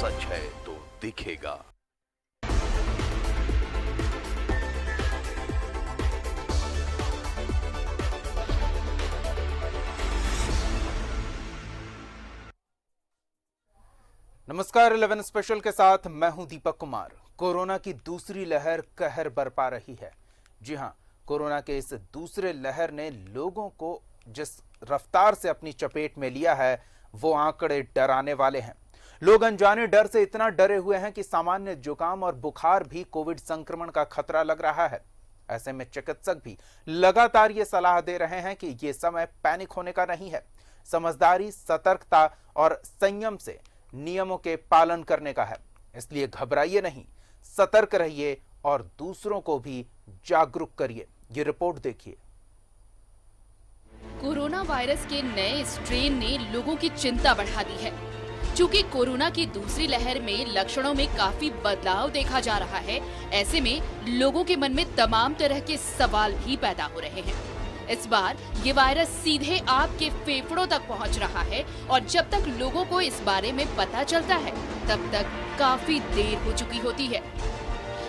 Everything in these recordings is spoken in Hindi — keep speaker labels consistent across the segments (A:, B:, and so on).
A: सच है तो दिखेगा।
B: नमस्कार, 11 स्पेशल के साथ मैं हूं दीपक कुमार। कोरोना की दूसरी लहर कहर बरपा रही है। जी हां, कोरोना के इस दूसरे लहर ने लोगों को जिस रफ्तार से अपनी चपेट में लिया है, वो आंकड़े डराने वाले हैं। लोग अनजाने डर से इतना डरे हुए हैं कि सामान्य जुकाम और बुखार भी कोविड संक्रमण का खतरा लग रहा है। ऐसे में चिकित्सक भी लगातार ये सलाह दे रहे हैं कि ये समय पैनिक होने का नहीं है। समझदारी, सतर्कता और संयम से नियमों के पालन करने का है। इसलिए घबराइए नहीं, सतर्क रहिए और दूसरों को भी जागरूक करिए। ये रिपोर्ट देखिए।
C: कोरोना वायरस के नए स्ट्रेन ने लोगों की चिंता बढ़ा दी है। चूंकि कोरोना की दूसरी लहर में लक्षणों में काफी बदलाव देखा जा रहा है, ऐसे में लोगों के मन में तमाम तरह के सवाल भी पैदा हो रहे हैं। इस बार ये वायरस सीधे आपके फेफड़ों तक पहुंच रहा है और जब तक लोगों को इस बारे में पता चलता है, तब तक काफी देर हो चुकी होती है।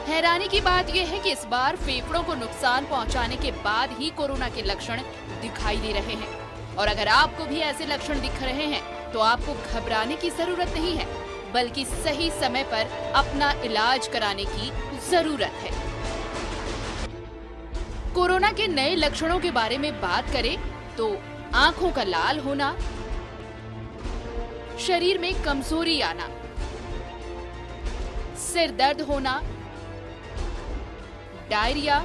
C: हैरानी की बात यह है कि इस बार फेफड़ों को नुकसान पहुंचाने के बाद ही कोरोना के लक्षण दिखाई दे रहे हैं। और अगर आपको भी ऐसे लक्षण दिख रहे हैं, तो आपको घबराने की जरूरत नहीं है, बल्कि सही समय पर अपना इलाज कराने की जरूरत है। कोरोना के नए लक्षणों के बारे में बात करें तो आंखों का लाल होना, शरीर में कमजोरी आना, सिर दर्द होना, डायरिया,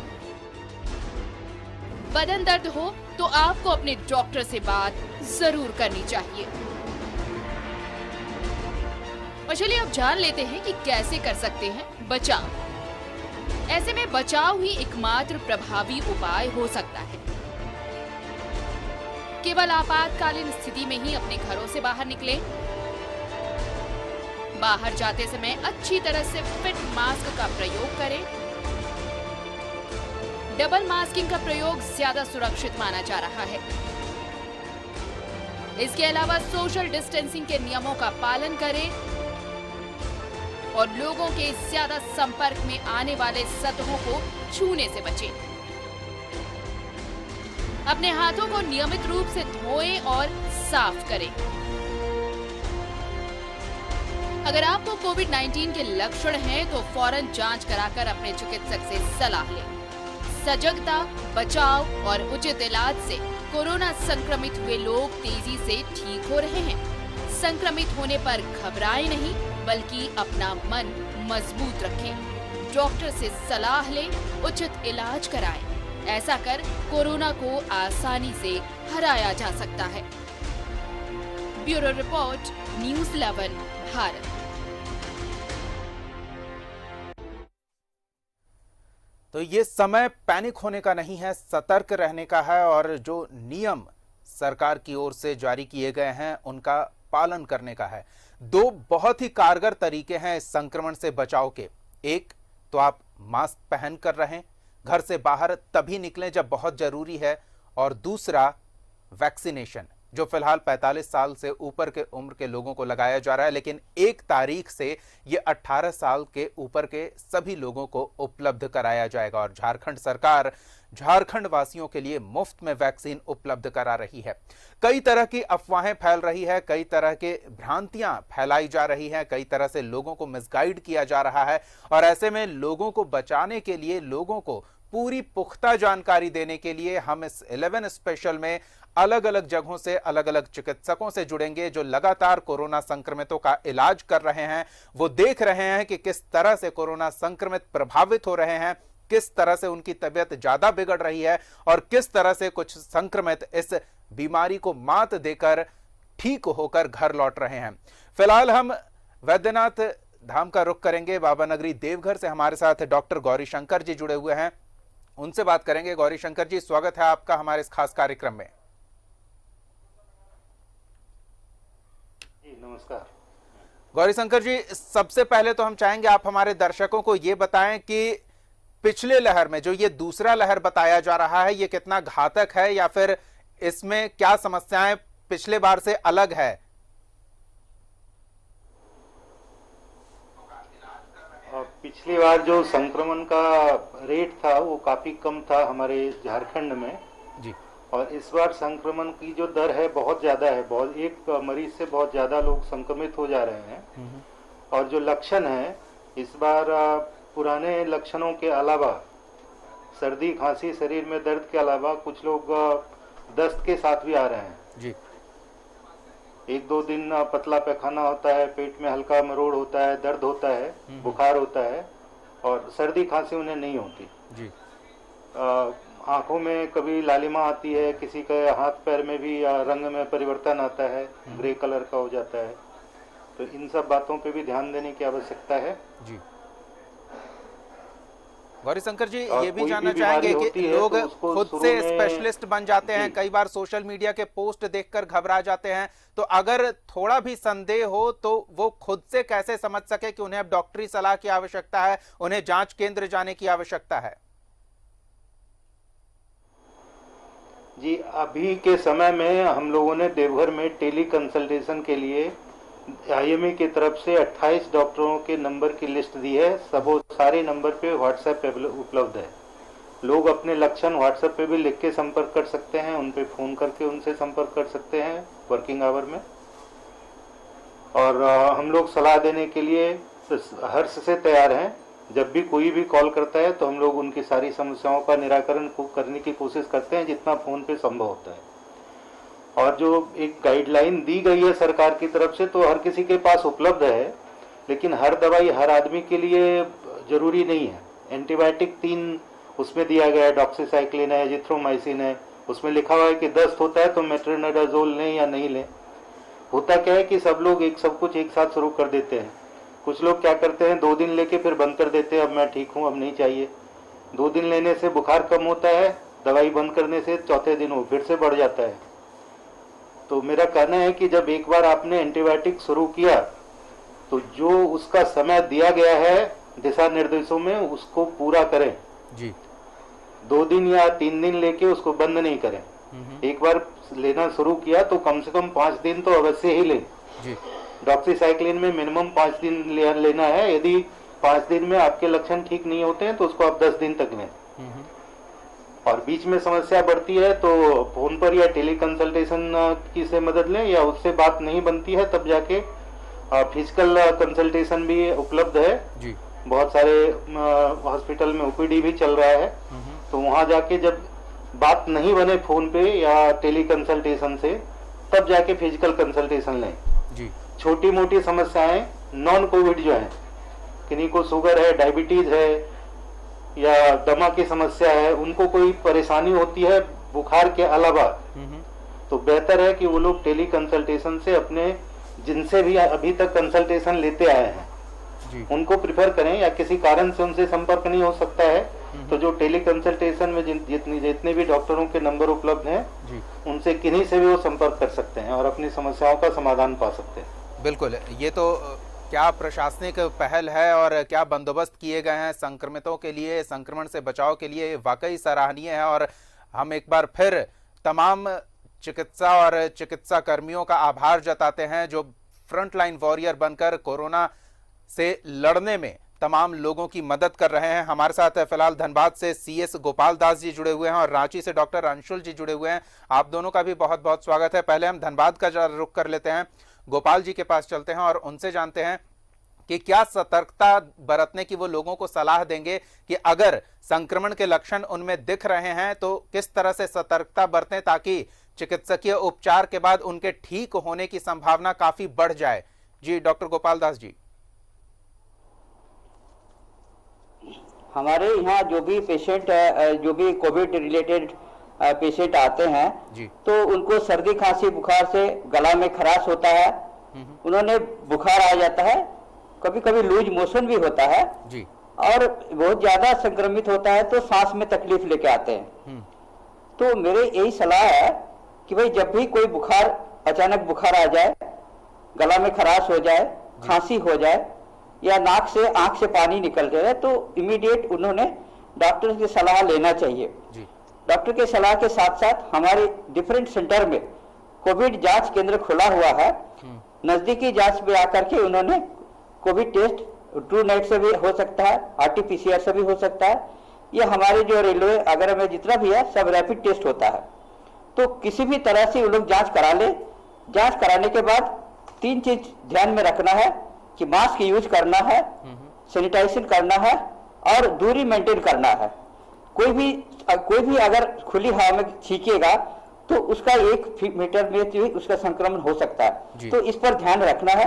C: बदन दर्द हो तो आपको अपने डॉक्टर से बात जरूर करनी चाहिए। और चलिए अब जान लेते हैं कि कैसे कर सकते हैं बचाव। ऐसे में बचाव ही एकमात्र प्रभावी उपाय हो सकता है। केवल आपातकालीन स्थिति में ही अपने घरों से बाहर निकलें। बाहर जाते समय अच्छी तरह से फिट मास्क का प्रयोग करें। डबल मास्किंग का प्रयोग ज्यादा सुरक्षित माना जा रहा है। इसके अलावा सोशल डिस्टेंसिंग के नियमों का पालन करें और लोगों के ज्यादा संपर्क में आने वाले सतहों को छूने से बचें। अपने हाथों को नियमित रूप से धोएं और साफ करें। अगर आपको कोविड-19 के लक्षण हैं, तो फौरन जांच कराकर अपने चिकित्सक से सलाह लें। सजगता, बचाव और उचित इलाज से कोरोना संक्रमित हुए लोग तेजी से ठीक हो रहे हैं। संक्रमित होने पर घबराएं नहीं, बल्कि अपना मन मजबूत रखें। डॉक्टर से सलाह लें, उचित इलाज कराएं। ऐसा कर कोरोना को आसानी से हराया जा सकता है। Bureau report, news 11 Bharat.
B: तो ये समय पैनिक होने का नहीं है, सतर्क रहने का है और जो नियम सरकार की ओर से जारी किए गए हैं, उनका पालन करने का है। दो बहुत ही कारगर तरीके हैं इस संक्रमण से बचाव के। एक तो आप मास्क पहन कर रहें, घर से बाहर तभी निकलें जब बहुत जरूरी है, और दूसरा वैक्सीनेशन, जो फिलहाल 45 साल से ऊपर के उम्र के लोगों को लगाया जा रहा है, लेकिन 1 तारीख से ये 18 साल के ऊपर के सभी लोगों को उपलब्ध कराया जाएगा। और झारखंड सरकार झारखंड वासियों के लिए मुफ्त में वैक्सीन उपलब्ध करा रही है। कई तरह की अफवाहें फैल रही है, कई तरह के भ्रांतियां फैलाई जा रही हैं, कई तरह से लोगों को मिसगाइड किया जा रहा है। और ऐसे में लोगों को बचाने के लिए, लोगों को पूरी पुख्ता जानकारी देने के लिए हम इस 11 स्पेशल में अलग अलग जगहों से अलग अलग चिकित्सकों से जुड़ेंगे, जो लगातार कोरोना संक्रमितों का इलाज कर रहे हैं। वो देख रहे हैं कि किस तरह से कोरोना संक्रमित प्रभावित हो रहे हैं, किस तरह से उनकी तबीयत ज्यादा बिगड़ रही है और किस तरह से कुछ संक्रमित इस बीमारी को मात देकर ठीक होकर घर लौट रहे हैं। फिलहाल हम वैद्यनाथ धाम का रुख करेंगे। बाबा नगरी देवघर से हमारे साथ डॉक्टर गौरी शंकर जी जुड़े हुए हैं, उनसे बात करेंगे। गौरी शंकर जी, स्वागत है आपका हमारे इस खास कार्यक्रम में।
D: नमस्कार
B: गौरी शंकर जी, सबसे पहले तो हम चाहेंगे आप हमारे दर्शकों को ये बताएं कि पिछले लहर में जो ये दूसरा लहर बताया जा रहा है, ये कितना घातक है या फिर इसमें क्या समस्याएं पिछले बार से अलग है?
D: पिछली बार जो संक्रमण का रेट था वो काफी कम था हमारे झारखंड में
B: जी।
D: और इस बार संक्रमण की जो दर है बहुत ज्यादा है, बहुत एक मरीज से बहुत ज्यादा लोग संक्रमित हो जा रहे हैं। और जो लक्षण है इस बार पुराने लक्षणों के अलावा, सर्दी खांसी शरीर में दर्द के अलावा कुछ लोग दस्त के साथ भी आ रहे हैं
B: जी।
D: एक दो दिन पतला पैखाना होता है, पेट में हल्का मरोड़ होता है, दर्द होता है, बुखार होता है और सर्दी खांसी उन्हें नहीं होती
B: जी।
D: आंखों में कभी लालिमा आती है, किसी के हाथ पैर में भी रंग में परिवर्तन आता है, ग्रे कलर का हो जाता है। तो इन सब बातों पे भी ध्यान देने की आवश्यकता है
B: जी। गौरीशंकर जी,
D: और
B: ये भी
D: कोई
B: जानना
D: भी
B: चाहेंगे
D: बीमारी
B: कि
D: होती है
B: लोग
D: तो उसको
B: खुद
D: शुरू
B: से
D: में-
B: स्पेशलिस्ट बन जाते हैं,
D: जी।
B: कई बार सोशल मीडिया के पोस्ट देखकर घबरा जाते हैं, तो अगर थोड़ा भी संदेह हो तो वो खुद से कैसे समझ सके कि उन्हें अब डॉक्टरी सलाह की आवश्यकता है, उन्हें जांच केंद्र जाने की आवश्यकता है?
D: जी, अभी के समय में हम लोगों ने देवघर में टेली कंसल्टेशन के लिए IME की तरफ से 28 डॉक्टरों के नंबर की लिस्ट दी है। सब वो सारे नंबर पे व्हाट्सएप पे उपलब्ध है। लोग अपने लक्षण व्हाट्सएप पे भी लिख के संपर्क कर सकते हैं, उन पे फोन करके उनसे संपर्क कर सकते हैं वर्किंग आवर में। और हम लोग सलाह देने के लिए हर्ष से तैयार हैं। जब भी कोई भी कॉल करता है तो हम लोग उनकी सारी समस्याओं का निराकरण करने की कोशिश करते हैं जितना फोन पे संभव होता है। और जो एक गाइडलाइन दी गई है सरकार की तरफ से तो हर किसी के पास उपलब्ध है, लेकिन हर दवाई हर आदमी के लिए जरूरी नहीं है। एंटीबायोटिक 3 उसमें दिया गया है, डॉक्सीसाइक्लिन है, एजिथ्रोमाइसिन है। उसमें लिखा हुआ है कि दस्त होता है तो मेट्रोनिडाजोल लें या नहीं लें। होता क्या है कि सब लोग सब कुछ एक साथ शुरू कर देते हैं। कुछ लोग क्या करते हैं, 2 दिन लेके फिर बंद कर देते हैं, अब मैं ठीक हूँ अब नहीं चाहिए। 2 दिन लेने से बुखार कम होता है, दवाई बंद करने से चौथे दिन वो फिर से बढ़ जाता है। तो मेरा कहना है कि जब एक बार आपने एंटीबायोटिक शुरू किया तो जो उसका समय दिया गया है दिशा निर्देशों में उसको पूरा करें
B: जी।
D: 2 दिन या 3 दिन लेके उसको बंद नहीं करें। एक बार लेना शुरू किया तो कम से कम 5 दिन तो अवश्य ही लें
B: जी।
D: डॉक्सीसाइक्लिन में मिनिमम 5 दिन लेना है। यदि 5 दिन में आपके लक्षण ठीक नहीं होते हैं तो उसको आप 10 दिन तक लें। और बीच में समस्या बढ़ती है तो फोन पर या टेली कंसल्टेशन की से मदद लें, या उससे बात नहीं बनती है तब जाके फिजिकल कंसल्टेशन भी उपलब्ध है
B: जी।
D: बहुत सारे हॉस्पिटल में OPD भी चल रहा है। तो वहां जाके जब बात नहीं बने फोन पे या टेली कंसल्टेशन से तब जाके फिजिकल कंसल्टेशन लें
B: जी।
D: छोटी मोटी समस्याएं नॉन कोविड जो है, किन्हीं को शुगर है, डायबिटीज है या दमा की समस्या है, उनको कोई परेशानी होती है बुखार के अलावा, तो बेहतर है कि वो लोग टेली कंसल्टेशन से अपने जिनसे भी अभी तक कंसल्टेशन लेते आए हैं
B: जी।
D: उनको प्रिफर करें, या किसी कारण से उनसे संपर्क नहीं हो सकता है तो जो टेली कंसल्टेशन में जितने भी डॉक्टरों के नंबर उपलब्ध हैं
B: जी।
D: उनसे किन्हीं से भी वो संपर्क कर सकते हैं और अपनी समस्याओं का समाधान पा सकते हैं।
B: बिल्कुल, ये तो क्या प्रशासनिक पहल है और क्या बंदोबस्त किए गए हैं संक्रमितों के लिए, संक्रमण से बचाव के लिए, वाकई सराहनीय है। और हम एक बार फिर तमाम चिकित्सा और चिकित्सा कर्मियों का आभार जताते हैं जो फ्रंटलाइन वॉरियर बनकर कोरोना से लड़ने में तमाम लोगों की मदद कर रहे हैं। हमारे साथ फिलहाल धनबाद से CS गोपाल दास जी जुड़े हुए हैं और रांची से डॉक्टर अंशुल जी जुड़े हुए हैं। आप दोनों का भी बहुत बहुत स्वागत है। पहले हम धनबाद का रुख कर लेते हैं, गोपाल जी के पास चलते हैं और उनसे जानते हैं कि क्या सतर्कता बरतने की वो लोगों को सलाह देंगे कि अगर संक्रमण के लक्षण उनमें दिख रहे हैं तो किस तरह से सतर्कता बरतें ताकि चिकित्सकीय उपचार के बाद उनके ठीक होने की संभावना काफी बढ़ जाए। जी डॉक्टर गोपाल दास जी।
E: हमारे यहाँ जो भी पेशेंट जो भी कोविड रिलेटेड पेशेंट आते हैं
B: जी।
E: तो उनको सर्दी खांसी बुखार से गला में खराश होता है, उन्होंने बुखार आ जाता है, कभी कभी लूज मोशन भी होता है
B: जी।
E: और बहुत ज्यादा संक्रमित होता है तो सांस में तकलीफ लेके आते हैं। तो मेरे यही सलाह है कि भाई जब भी कोई बुखार अचानक बुखार आ जाए, गला में खराश हो जाए, खांसी हो जाए या नाक से आंख से पानी निकल जाए तो इमीडिएट उन्होंने डॉक्टर की सलाह लेना चाहिए
B: जी।
E: डॉक्टर के सलाह के साथ साथ हमारे डिफरेंट सेंटर में कोविड जांच केंद्र खुला हुआ है। नजदीकी जांच में आकर के उन्होंने कोविड टेस्ट ट्रू नेट से भी हो सकता है, RT-PCR से भी हो सकता है, ये हमारे जो रेलवे अगर में जितना भी है सब रैपिड टेस्ट होता है। तो किसी भी तरह से वो लोग जांच करा ले। जांच कराने के बाद 3 चीज ध्यान में रखना है कि मास्क यूज करना है, सैनिटाइजेशन करना है और दूरी मेंटेन करना है। कोई भी अगर खुली हवा में छींकेगा तो उसका 1 मीटर में भी उसका संक्रमण हो सकता है, तो इस पर ध्यान रखना है।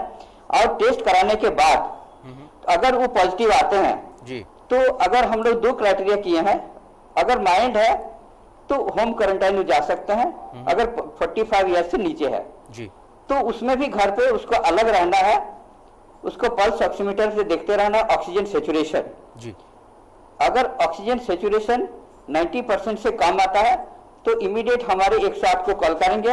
E: और टेस्ट कराने के बाद अगर वो पॉजिटिव आते हैं
B: जी,
E: तो अगर हम लोग 2 क्राइटेरिया किए हैं, अगर माइल्ड है तो होम क्वारंटाइन में जा सकते हैं, अगर 45 ईयर से नीचे है
B: जी,
E: तो उसमें भी घर पे उसको अलग रहना है, उसको पल्स ऑक्सीमीटर से देखते रहना, ऑक्सीजन सेचुरेशन
B: जी,
E: अगर ऑक्सीजन सेचुरेशन 90% से कम आता है तो इमीडिएट हमारे 108 को कॉल करेंगे।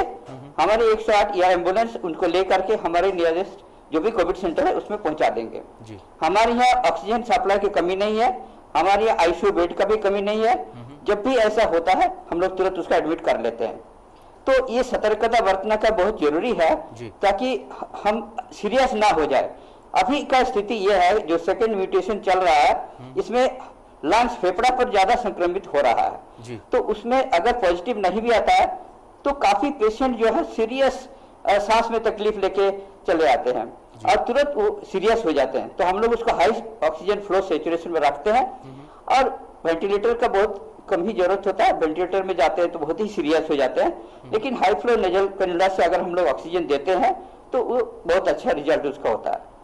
E: हमारे 108 या एम्बुलेंस उनको लेकर के हमारे नियरेस्ट जो भी कोविड सेंटर है उसमें पहुंचा देंगे।
B: जी।
E: हमारे यहाँ ऑक्सीजन सप्लाई की कमी नहीं है, हमारे यहाँ आईसीयू बेड का भी कमी नहीं है। जब भी ऐसा होता है हम लोग तुरंत उसका एडमिट कर लेते हैं। तो ये सतर्कता बरतना का बहुत जरूरी है ताकि हम सीरियस ना हो जाए। अभी का स्थिति यह है जो सेकेंड म्यूटेशन चल रहा है, इसमें लंग्स फेफड़ा पर ज्यादा संक्रमित हो रहा है। तो उसमें अगर पॉजिटिव नहीं भी आता है तो काफी पेशेंट जो है सीरियस सांस में तकलीफ लेके चले आते हैं और तुरंत वो सीरियस हो जाते हैं। तो हम लोग उसको हाई ऑक्सीजन फ्लो सेचुरेशन में रखते हैं और वेंटिलेटर का बहुत कम ही जरूरत होता है। वेंटिलेटर में जाते हैं तो बहुत ही सीरियस हो जाते हैं, लेकिन हाई फ्लो नेजल कैनुला से अगर हम लोग ऑक्सीजन देते हैं तो वो बहुत अच्छा रिजल्ट उसका होता है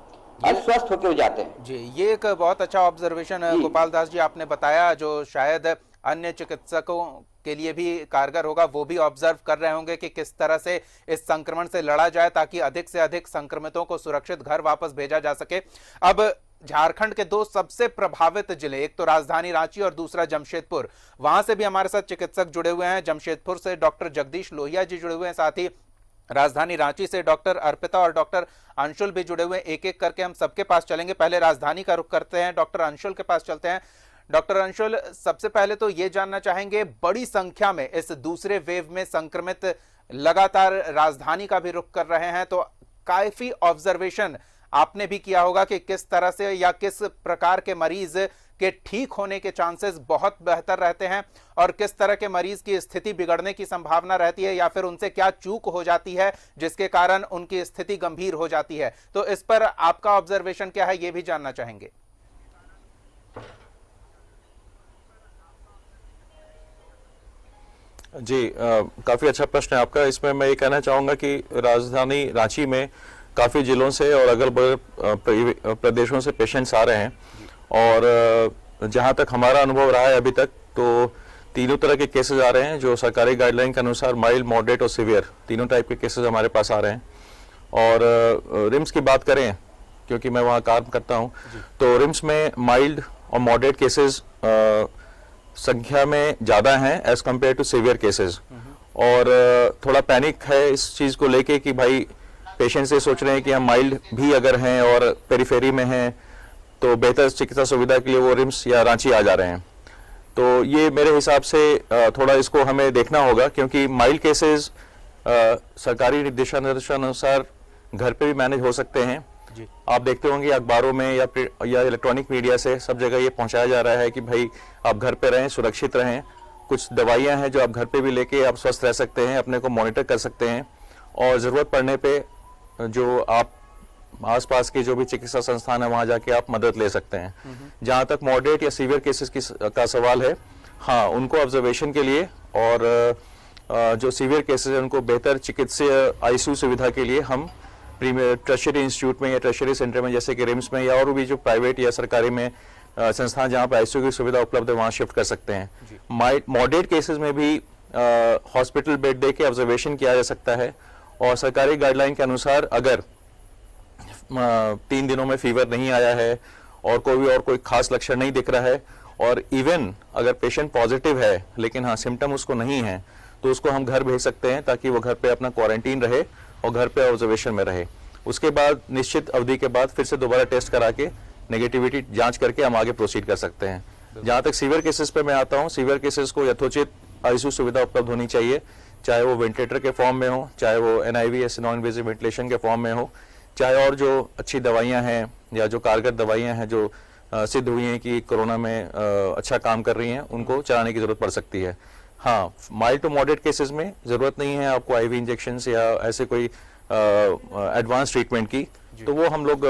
E: और स्वस्थ होकर हो जाते हैं।
B: जी, ये एक बहुत अच्छा ऑब्जर्वेशन गोपाल दास जी आपने बताया, जो शायद अन्य चिकित्सकों के लिए भी कारगर होगा। वो भी ऑब्जर्व कर रहे होंगे कि किस तरह से इस संक्रमण से लड़ा जाए ताकि अधिक से अधिक संक्रमितों को सुरक्षित घर वापस भेजा जा सके। अब झारखंड के 2 सबसे प्रभावित जिले, एक तो राजधानी रांची और दूसरा जमशेदपुर, वहां से भी हमारे साथ चिकित्सक जुड़े हुए हैं। जमशेदपुर से डॉक्टर जगदीश लोहिया जी जुड़े हुए हैं, साथ ही राजधानी रांची से डॉक्टर अर्पिता और डॉक्टर अंशुल भी जुड़े हुए हैं। एक एक करके हम सबके पास चलेंगे। पहले राजधानी का रुख करते हैं, डॉक्टर अंशुल के पास चलते हैं। डॉक्टर अंशुल, सबसे पहले तो ये जानना चाहेंगे, बड़ी संख्या में इस दूसरे वेव में संक्रमित लगातार राजधानी का भी रुख कर रहे हैं, तो काफी ऑब्जर्वेशन आपने भी किया होगा कि किस तरह से या किस प्रकार के मरीज के ठीक होने के चांसेस बहुत बेहतर रहते हैं और किस तरह के मरीज की स्थिति बिगड़ने की संभावना रहती है या फिर उनसे क्या चूक हो जाती है जिसके कारण उनकी स्थिति गंभीर हो जाती है। तो इस पर आपका ऑब्जर्वेशन क्या है, ये भी जानना चाहेंगे।
F: जी, काफ़ी अच्छा प्रश्न है आपका। इसमें मैं ये कहना चाहूँगा कि राजधानी रांची में काफ़ी जिलों से और अगल बगल प्रदेशों से पेशेंट्स आ रहे हैं और जहाँ तक हमारा अनुभव रहा है अभी तक, तो तीनों तरह के केसेस आ रहे हैं जो सरकारी गाइडलाइन के अनुसार माइल्ड, मॉडरेट और सीवियर, तीनों टाइप के केसेस हमारे पास आ रहे हैं। और रिम्स की बात करें, क्योंकि मैं वहाँ काम करता हूँ, तो रिम्स में माइल्ड और मॉडरेट केसेस संख्या में ज़्यादा हैं as compared to severe cases. और थोड़ा पैनिक है इस चीज़ को लेके कि भाई पेशेंट्स ये सोच रहे हैं कि हम माइल्ड भी अगर हैं और पेरिफेरी में हैं तो बेहतर चिकित्सा सुविधा के लिए वो रिम्स या रांची आ जा रहे हैं। तो ये मेरे हिसाब से थोड़ा इसको हमें देखना होगा, क्योंकि माइल्ड केसेस सरकारी दिशा निर्देशानुसार घर पे भी मैनेज हो सकते हैं। आप देखते होंगे अखबारों में या इलेक्ट्रॉनिक मीडिया से सब जगह ये पहुंचाया जा रहा है कि भाई आप घर पे रहें, सुरक्षित रहें। कुछ दवाइयां हैं जो आप घर पे भी लेके आप स्वस्थ रह सकते हैं, अपने को मॉनिटर कर सकते हैं और ज़रूरत पड़ने पे जो आप आसपास के जो भी चिकित्सा संस्थान है वहां जाके आप मदद ले सकते हैं। जहां तक मॉडरेट या सीवियर केसेस का सवाल है, हाँ, उनको ऑब्जर्वेशन के लिए और जो सीवियर केसेस है उनको बेहतर चिकित्सीय आईसीयू सुविधा के लिए हम प्रीमियर टर्शियरी इंस्टीट्यूट में या टर्शियरी सेंटर में जैसे कि रिम्स में या और भी जो प्राइवेट या सरकारी में संस्थान जहाँ पर आईसीयू की सुविधा उपलब्ध है वहाँ शिफ्ट कर सकते हैं। मॉडरेट केसेस में भी हॉस्पिटल बेड दे के ऑब्जर्वेशन किया जा सकता है और सरकारी गाइडलाइन के अनुसार अगर 3 दिनों में फीवर नहीं आया है और कोई खास लक्षण नहीं दिख रहा है और इवन अगर पेशेंट पॉजिटिव है लेकिन हाँ सिम्टम उसको नहीं है, तो उसको हम घर भेज सकते हैं ताकि वो घर पे अपना क्वारंटीन रहे और घर पे ऑब्जर्वेशन में रहे। उसके बाद निश्चित अवधि के बाद फिर से दोबारा टेस्ट करा के नेगेटिविटी जांच करके हम आगे प्रोसीड कर सकते हैं। जहां तक सीवियर केसेस पे मैं आता हूं, सीवियर केसेस को यथोचित आईसीयू सुविधा उपलब्ध होनी चाहिए, चाहे वो वेंटिलेटर के फॉर्म में हो, चाहे वो NIV या नॉन इन्वेजिव वेंटिलेशन के फॉर्म में हो, चाहे और जो अच्छी दवाइयां हैं या जो कारगर दवाइयां हैं जो सिद्ध हुई हैं कि कोरोना में अच्छा काम कर रही हैं, उनको चलाने की जरूरत पड़ सकती है। हाँ, माइल्ड टू मॉडरेट केसेस में जरूरत नहीं है आपको आईवी इंजेक्शन या ऐसे कोई एडवांस ट्रीटमेंट की, तो वो हम लोग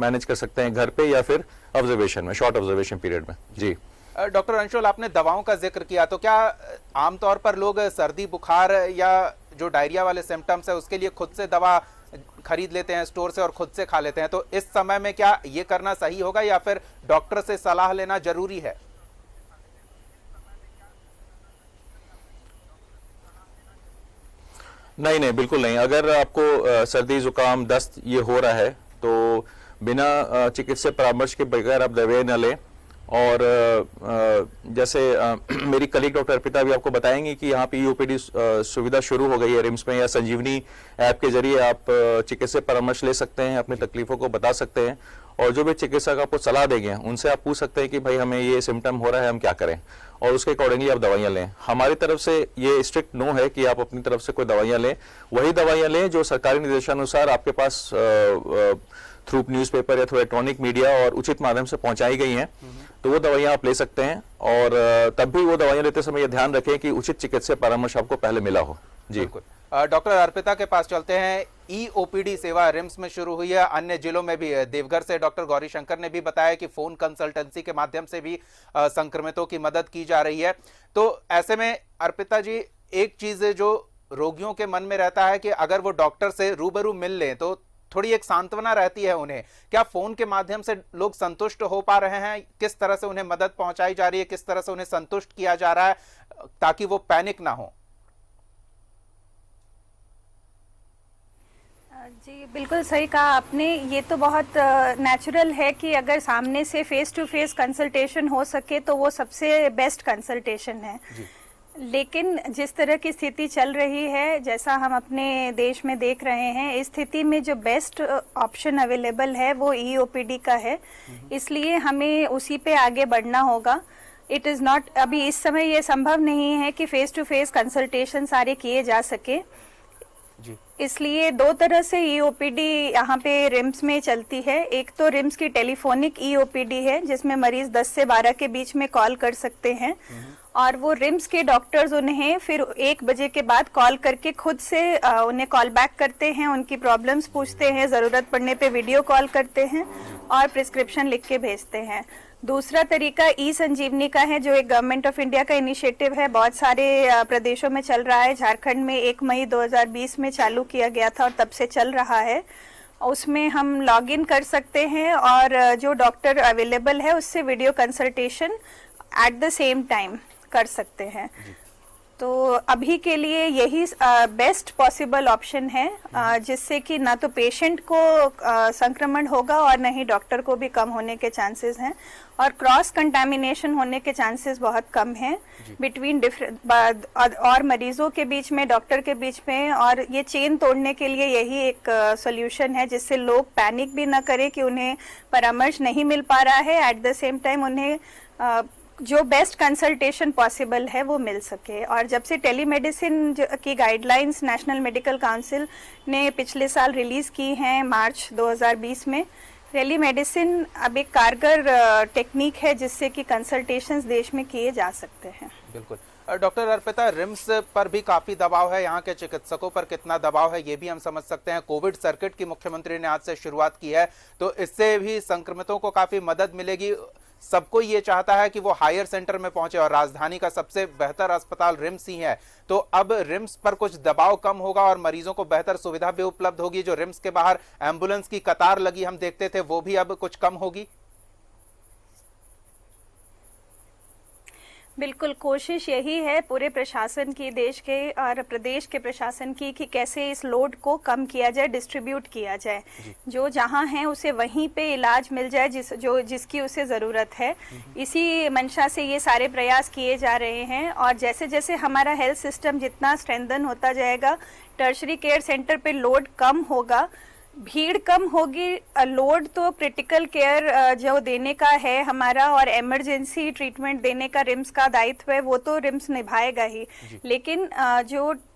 F: मैनेज कर सकते हैं घर पे या फिर ऑब्जर्वेशन में, शॉर्ट ऑब्जर्वेशन पीरियड में। जी
B: डॉक्टर अंशुल, आपने दवाओं का जिक्र किया, तो क्या आमतौर पर लोग सर्दी बुखार या जो डायरिया वाले सिम्टम्स है उसके लिए खुद से दवा खरीद लेते हैं स्टोर से और खुद से खा लेते हैं, तो इस समय में क्या ये करना सही होगा या फिर डॉक्टर से सलाह लेना जरूरी है?
F: नहीं नहीं, बिल्कुल नहीं। अगर आपको सर्दी जुकाम दस्त ये हो रहा है तो बिना चिकित्सा परामर्श के बगैर आप दवाएं न लें। और जैसे मेरी कलीग डॉक्टर अर्पिता भी आपको बताएंगी कि यहाँ पे ईओपीडी सुविधा शुरू हो गई है रिम्स में, या संजीवनी ऐप के जरिए आप चिकित्सा परामर्श ले सकते हैं, अपनी तकलीफों को बता सकते हैं, और जो भी चिकित्सक आपको सलाह देंगे उनसे आप पूछ सकते हैं कि भाई हमें ये सिम्टम हो रहा है, हम क्या करें, और उसके अकॉर्डिंगली आप दवाइयाँ लें। हमारी तरफ से ये स्ट्रिक्ट नो है कि आप अपनी तरफ से कोई दवाइयाँ लें, वही दवाइयाँ लें जो सरकारी निर्देशानुसार आपके पास थ्रू न्यूज़पेपर या थ्रू इलेक्ट्रॉनिक मीडिया और उचित माध्यम से पहुंचाई गई हैं, तो वो दवाइयां आप ले सकते हैं। और तब भी वो दवाइयां लेते समय ये ध्यान रखें कि उचित चिकित्सा परामर्श आपको पहले मिला हो। जी
B: डॉक्टर अर्पिता के पास चलते हैं। ईओपीडी सेवा रिम्स में शुरू हुई है, अन्य जिलों में भी। देवघर से डॉक्टर गौरी शंकर ने भी बताया कि फोन कंसल्टेंसी के माध्यम से भी संक्रमितों की मदद की जा रही है। तो ऐसे में अर्पिता जी, एक चीज जो रोगियों के मन में रहता है कि अगर वो डॉक्टर से रूबरू मिल लें तो थोड़ी एक सांत्वना रहती है उन्हें, क्या फोन के माध्यम से लोग संतुष्ट हो पा रहे हैं? किस तरह से उन्हें मदद पहुंचाई जा रही है, किस तरह से उन्हें संतुष्ट किया जा रहा है ताकि वो पैनिक ना हो?
G: जी बिल्कुल सही कहा आपने। ये तो बहुत नेचुरल है कि अगर सामने से फेस टू फेस कंसल्टेशन हो सके तो वो सबसे बेस्ट कंसल्टेशन है। लेकिन जिस तरह की स्थिति चल रही है, जैसा हम अपने देश में देख रहे हैं, इस स्थिति में जो बेस्ट ऑप्शन अवेलेबल है वो ईओपीडी का है, इसलिए हमें उसी पे आगे बढ़ना होगा। इट इज़ नॉट, अभी इस समय ये संभव नहीं है कि फेस टू फेस कंसल्टेशन सारे किए जा सके, इसलिए दो तरह से ईओपीडी यहाँ पे रिम्स में चलती है। एक तो रिम्स की टेलीफोनिक ईओपीडी है जिसमें मरीज 10 से 12 के बीच में कॉल कर सकते हैं, और वो रिम्स के डॉक्टर्स उन्हें फिर 1 बजे के बाद कॉल करके खुद से उन्हें कॉल बैक करते हैं, उनकी प्रॉब्लम्स पूछते हैं, ज़रूरत पड़ने पे वीडियो कॉल करते हैं और प्रिस्क्रिप्शन लिख के भेजते हैं। दूसरा तरीका ई संजीवनी का है, जो एक गवर्नमेंट ऑफ इंडिया का इनिशिएटिव है, बहुत सारे प्रदेशों में चल रहा है। झारखंड में 1 मई 2020 में चालू किया गया था और तब से चल रहा है। उसमें हम लॉग इन कर सकते हैं और जो डॉक्टर अवेलेबल है उससे video consultation at the same time कर सकते हैं। तो अभी के लिए यही बेस्ट पॉसिबल ऑप्शन है, जिससे कि ना तो पेशेंट को संक्रमण होगा और न ही डॉक्टर को भी कम होने के चांसेस हैं, और क्रॉस कंटामिनेशन होने के चांसेस बहुत कम हैं बिटवीन डिफरेंट और मरीजों के बीच में, डॉक्टर के बीच में। और ये चेन तोड़ने के लिए यही एक सोल्यूशन है जिससे लोग पैनिक भी ना करें कि उन्हें परामर्श नहीं मिल पा रहा है, एट द सेम टाइम उन्हें जो बेस्ट कंसल्टेशन पॉसिबल है वो मिल सके। और जब से टेलीमेडिसिन की गाइडलाइंस नेशनल मेडिकल काउंसिल ने पिछले साल रिलीज़ की हैं मार्च 2020 में, टेलीमेडिसिन अब एक कारगर टेक्निक है जिससे कि कंसल्टेशंस देश में किए जा सकते हैं।
B: बिल्कुल। डॉक्टर अर्पिता, रिम्स पर भी काफी दबाव है, यहाँ के चिकित्सकों पर कितना दबाव है ये भी हम समझ सकते हैं। कोविड सर्किट की मुख्यमंत्री ने आज से शुरुआत की है, तो इससे भी संक्रमितों को काफी मदद मिलेगी। सबको ये चाहता है कि वो हायर सेंटर में पहुंचे और राजधानी का सबसे बेहतर अस्पताल रिम्स ही है, तो अब रिम्स पर कुछ दबाव कम होगा और मरीजों को बेहतर सुविधा भी उपलब्ध होगी। जो रिम्स के बाहर एम्बुलेंस की कतार लगी हम देखते थे वो भी अब कुछ कम होगी।
G: बिल्कुल, कोशिश यही है पूरे प्रशासन की, देश के और प्रदेश के प्रशासन की, कि कैसे इस लोड को कम किया जाए, डिस्ट्रीब्यूट किया जाए, जो जहां है उसे वहीं पे इलाज मिल जाए जिसकी उसे ज़रूरत है। इसी मंशा से ये सारे प्रयास किए जा रहे हैं। और जैसे जैसे हमारा हेल्थ सिस्टम जितना स्ट्रेंथन होता जाएगा, टर्शरी केयर सेंटर पे लोड कम होगा, भीड़ कम होगी, लोड तो क्रिटिकल केयर जो देने का है हमारा और इमरजेंसी ट्रीटमेंट देने का रिम्स का दायित्व है, वो तो रिम्स निभाएगा ही। लेकिन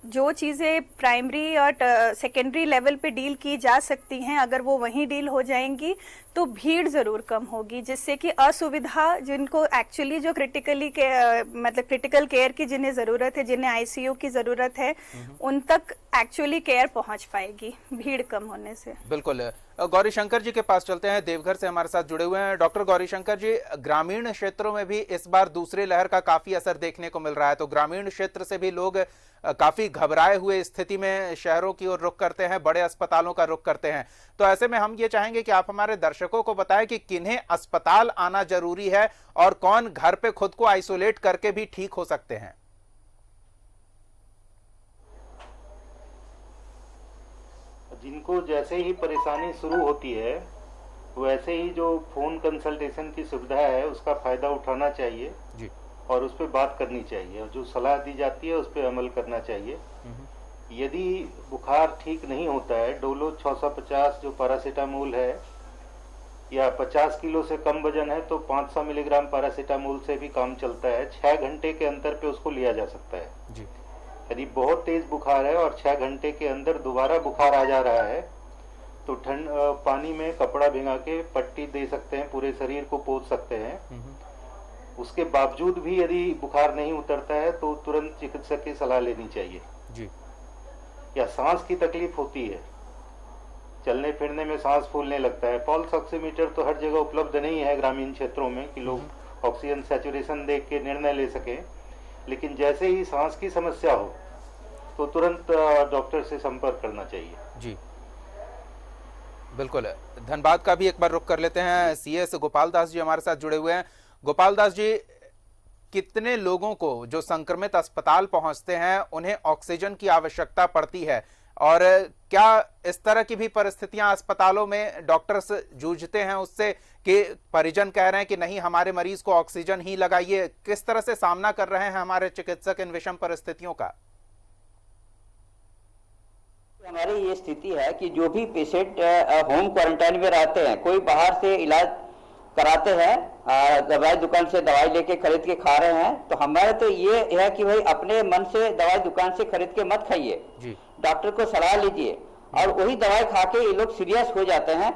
G: जो चीज़ें प्राइमरी और सेकेंडरी लेवल पे डील की जा सकती हैं, अगर वो वहीं डील हो जाएंगी तो भीड़ ज़रूर कम होगी, जिससे कि असुविधा जिनको एक्चुअली जो मतलब क्रिटिकल केयर की जिन्हें ज़रूरत है, जिन्हें आईसीयू की ज़रूरत है, उन तक एक्चुअली केयर पहुंच पाएगी भीड़ कम होने से।
B: बिल्कुल। गौरी शंकर जी के पास चलते हैं, देवघर से हमारे साथ जुड़े हुए हैं डॉक्टर गौरी शंकर जी। ग्रामीण क्षेत्रों में भी इस बार दूसरी लहर का काफी असर देखने को मिल रहा है, तो ग्रामीण क्षेत्र से भी लोग काफी घबराए हुए स्थिति में शहरों की ओर रुख करते हैं, बड़े अस्पतालों का रुख करते हैं। तो ऐसे में हम ये चाहेंगे कि आप हमारे दर्शकों को बताएं कि किन्हें अस्पताल आना जरूरी है और कौन घर पे खुद को आइसोलेट करके भी ठीक हो सकते हैं।
D: जिनको जैसे ही परेशानी शुरू होती है वैसे ही जो फोन कंसल्टेशन की सुविधा है उसका फायदा उठाना चाहिए
B: जी।
D: और उस पर बात करनी चाहिए और जो सलाह दी जाती है उस पर अमल करना चाहिए। यदि बुखार ठीक नहीं होता है, डोलो 650 जो पैरासीटामोल है या 50 किलो से कम वजन है तो 500 मिलीग्राम पैरासीटामोल से भी काम चलता है। 6 घंटे के अंतर पे उसको लिया जा सकता है
B: जी।
D: यदि बहुत तेज बुखार है और 6 घंटे के अंदर दोबारा बुखार आ जा रहा है तो ठंड पानी में कपड़ा भिंगा के पट्टी दे सकते हैं, पूरे शरीर को पोंछ सकते हैं। उसके बावजूद भी यदि बुखार नहीं उतरता है तो तुरंत चिकित्सक की सलाह लेनी चाहिए
B: जी।
D: या सांस की तकलीफ होती है, चलने फिरने में सांस फूलने लगता है, पल्स ऑक्सीमीटर तो हर जगह उपलब्ध नहीं है ग्रामीण क्षेत्रों में कि लोग ऑक्सीजन सैचुरेशन देख के निर्णय ले सकें, लेकिन जैसे ही सांस की समस्या हो तो तुरंत डॉक्टर से संपर्क करना चाहिए
B: जी। बिल्कुल, धनबाद का भी एक बार रुख कर लेते हैं। सीएस गोपाल दास जी हमारे साथ जुड़े हुए हैं। गोपाल दास जी, कितने लोगों को जो संक्रमित अस्पताल पहुंचते हैं उन्हें ऑक्सीजन की आवश्यकता पड़ती है और क्या इस तरह की भी परिस्थितियां अस्पतालों में डॉक्टर्स जूझते हैं उससे कि परिजन कह रहे हैं कि नहीं हमारे मरीज को ऑक्सीजन ही लगाइए? किस तरह से सामना कर रहे हैं हमारे चिकित्सक इन विषम परिस्थितियों का?
E: हमारी ये स्थिति है कि जो भी पेशेंट होम क्वारंटाइन में रहते हैं, कोई बाहर से इलाज कराते हैं, दवाई दुकान से दवाई लेके खरीद के खा रहे हैं, तो हमारे तो ये है कि भाई अपने मन से दवाई दुकान से खरीद के मत खाइए, डॉक्टर को सलाह लीजिए। और वही दवाई खा के ये लोग सीरियस हो जाते हैं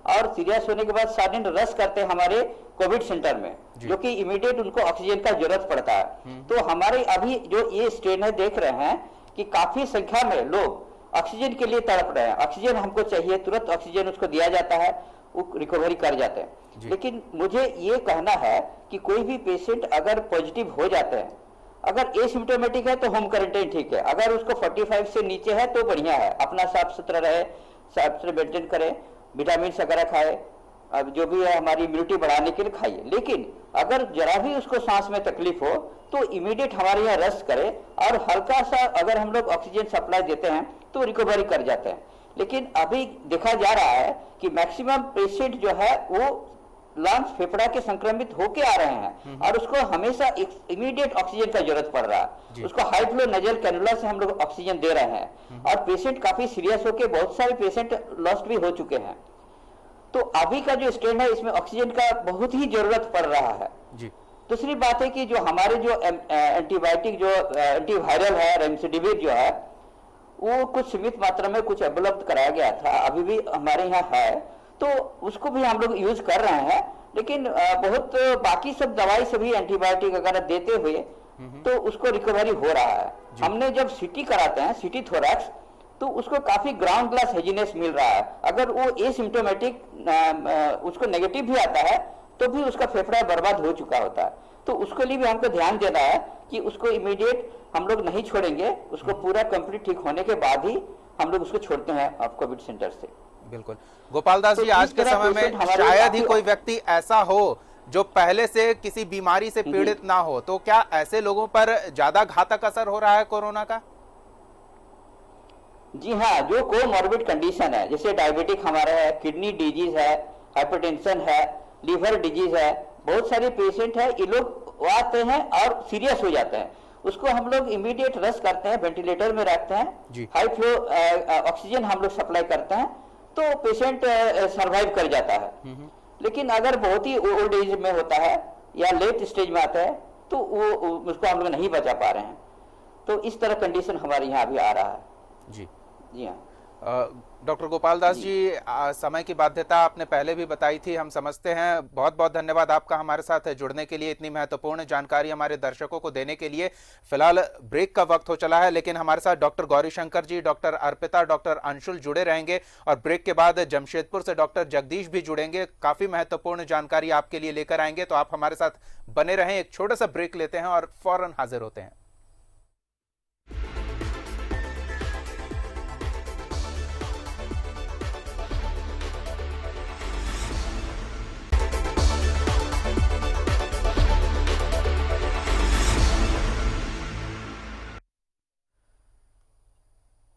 E: और सीरियस होने के बाद सडन रश करते हैं हमारे कोविड सेंटर में, जो कि इमीडिएट उनको ऑक्सीजन का जरूरत पड़ता है। तो हमारे अभी जो ये स्टेन है देख रहे हैं कि काफी संख्या में लोग ऑक्सीजन के लिए तड़प रहे हैं, ऑक्सीजन हमको चाहिए, तुरंत ऑक्सीजन उसको दिया जाता है, वो रिकवरी कर जाते हैं। लेकिन मुझे ये कहना है कि कोई भी पेशेंट अगर पॉजिटिव हो जाते हैं, अगर एसिम्प्टोमेटिक है तो होम क्वारंटाइन ठीक है, अगर उसको 45 से नीचे है तो बढ़िया है, अपना साफ सुथरा रहे, साफ सुथरा मेंटेन करे, विटामिन वगैरह खाए, अब जो भी है हमारी इम्यूनिटी बढ़ाने के लिए खाइए। लेकिन अगर जरा भी उसको सांस में तकलीफ हो तो इमीडिएट हमारे यहाँ रश करे और हल्का सा अगर हम लोग ऑक्सीजन सप्लाई देते हैं तो रिकवरी कर जाते हैं। लेकिन अभी देखा जा रहा है कि मैक्सिमम पेशेंट जो है वो लंग्स फेफड़ा के संक्रमित होके आ रहे हैं और उसको हमेशा इमीडिएट ऑक्सीजन का जरूरत पड़ रहा है, उसको हाई फ्लो नजल कैनुला से हम लोग ऑक्सीजन दे रहे हैं और पेशेंट काफी सीरियस होके बहुत सारे पेशेंट लॉस्ट भी हो चुके हैं। तो अभी का जो स्टेज है इसमें ऑक्सीजन का बहुत ही जरूरत पड़ रहा है जी। दूसरी बात है कि जो हमारे जो एंटीबायोटिक जो एंटीवायरल है रेमडेसिविर जो है वो कुछ सीमित मात्रा में कुछ उपलब्ध कराया गया था, अभी भी हमारे यहाँ है, तो उसको भी हम लोग यूज कर रहे हैं। लेकिन बहुत बाकी सब दवाई से भी एंटीबायोटिक वगैरह देते हुए तो उसको रिकवरी हो रहा है। हमने जब सीटी कराते हैं, सीटी थोरैक्स, तो उसको काफी ग्राउंड ग्लास हेजीनेस मिल रहा है। अगर वो एसिम्प्टोमेटिक उसको नेगेटिव भी आता है तो भी उसका फेफड़ा बर्बाद हो चुका होता है। तो उसके लिए भी हमको ध्यान देना है कि उसको इमीडिएट हम लोग नहीं छोड़ेंगे, उसको पूरा कंप्लीट ठीक होने के बाद ही हम लोग उसको छोड़ते हैं कोविड सेंटर से।
B: बिल्कुल गोपाल दास जी, आज के समय में शायद ही कोई व्यक्ति ऐसा हो जो पहले से किसी बीमारी से पीड़ित ना हो, तो क्या ऐसे लोगों पर ज्यादा घातक असर हो रहा है कोरोना का?
E: जी हाँ, जो कोमॉर्बिड कंडीशन है जैसे डायबिटिक हमारा है, किडनी डिजीज है, हाइपरटेंशन है, लिवर डिजीज है, बहुत सारे पेशेंट है, ये लोग आते हैं और सीरियस हो जाते हैं, उसको हम लोग इमीडिएट रश करते हैं, वेंटिलेटर में रखते हैं, हाई फ्लो ऑक्सीजन हम लोग सप्लाई करते हैं, तो पेशेंट सरवाइव कर जाता है। लेकिन अगर बहुत ही ओल्ड एज में होता है या लेट स्टेज में आता है तो वो उसको हम लोग नहीं बचा पा रहे हैं। तो इस तरह कंडीशन हमारे यहाँ अभी आ रहा है। जी हाँ।
B: डॉक्टर गोपाल दास जी, समय की बाध्यता आपने पहले भी बताई थी, हम समझते हैं। बहुत बहुत धन्यवाद आपका हमारे साथ जुड़ने के लिए, इतनी महत्वपूर्ण जानकारी हमारे दर्शकों को देने के लिए। फिलहाल ब्रेक का वक्त हो चला है, लेकिन हमारे साथ doctor Gauri Shankar ji, doctor Arpita, doctor Anshul जुड़े रहेंगे और ब्रेक के बाद जमशेदपुर से डॉक्टर जगदीश भी जुड़ेंगे, काफी महत्वपूर्ण जानकारी आपके लिए लेकर आएंगे। तो आप हमारे साथ बने रहें। एक छोटा सा ब्रेक लेते हैं और फौरन हाजिर होते हैं।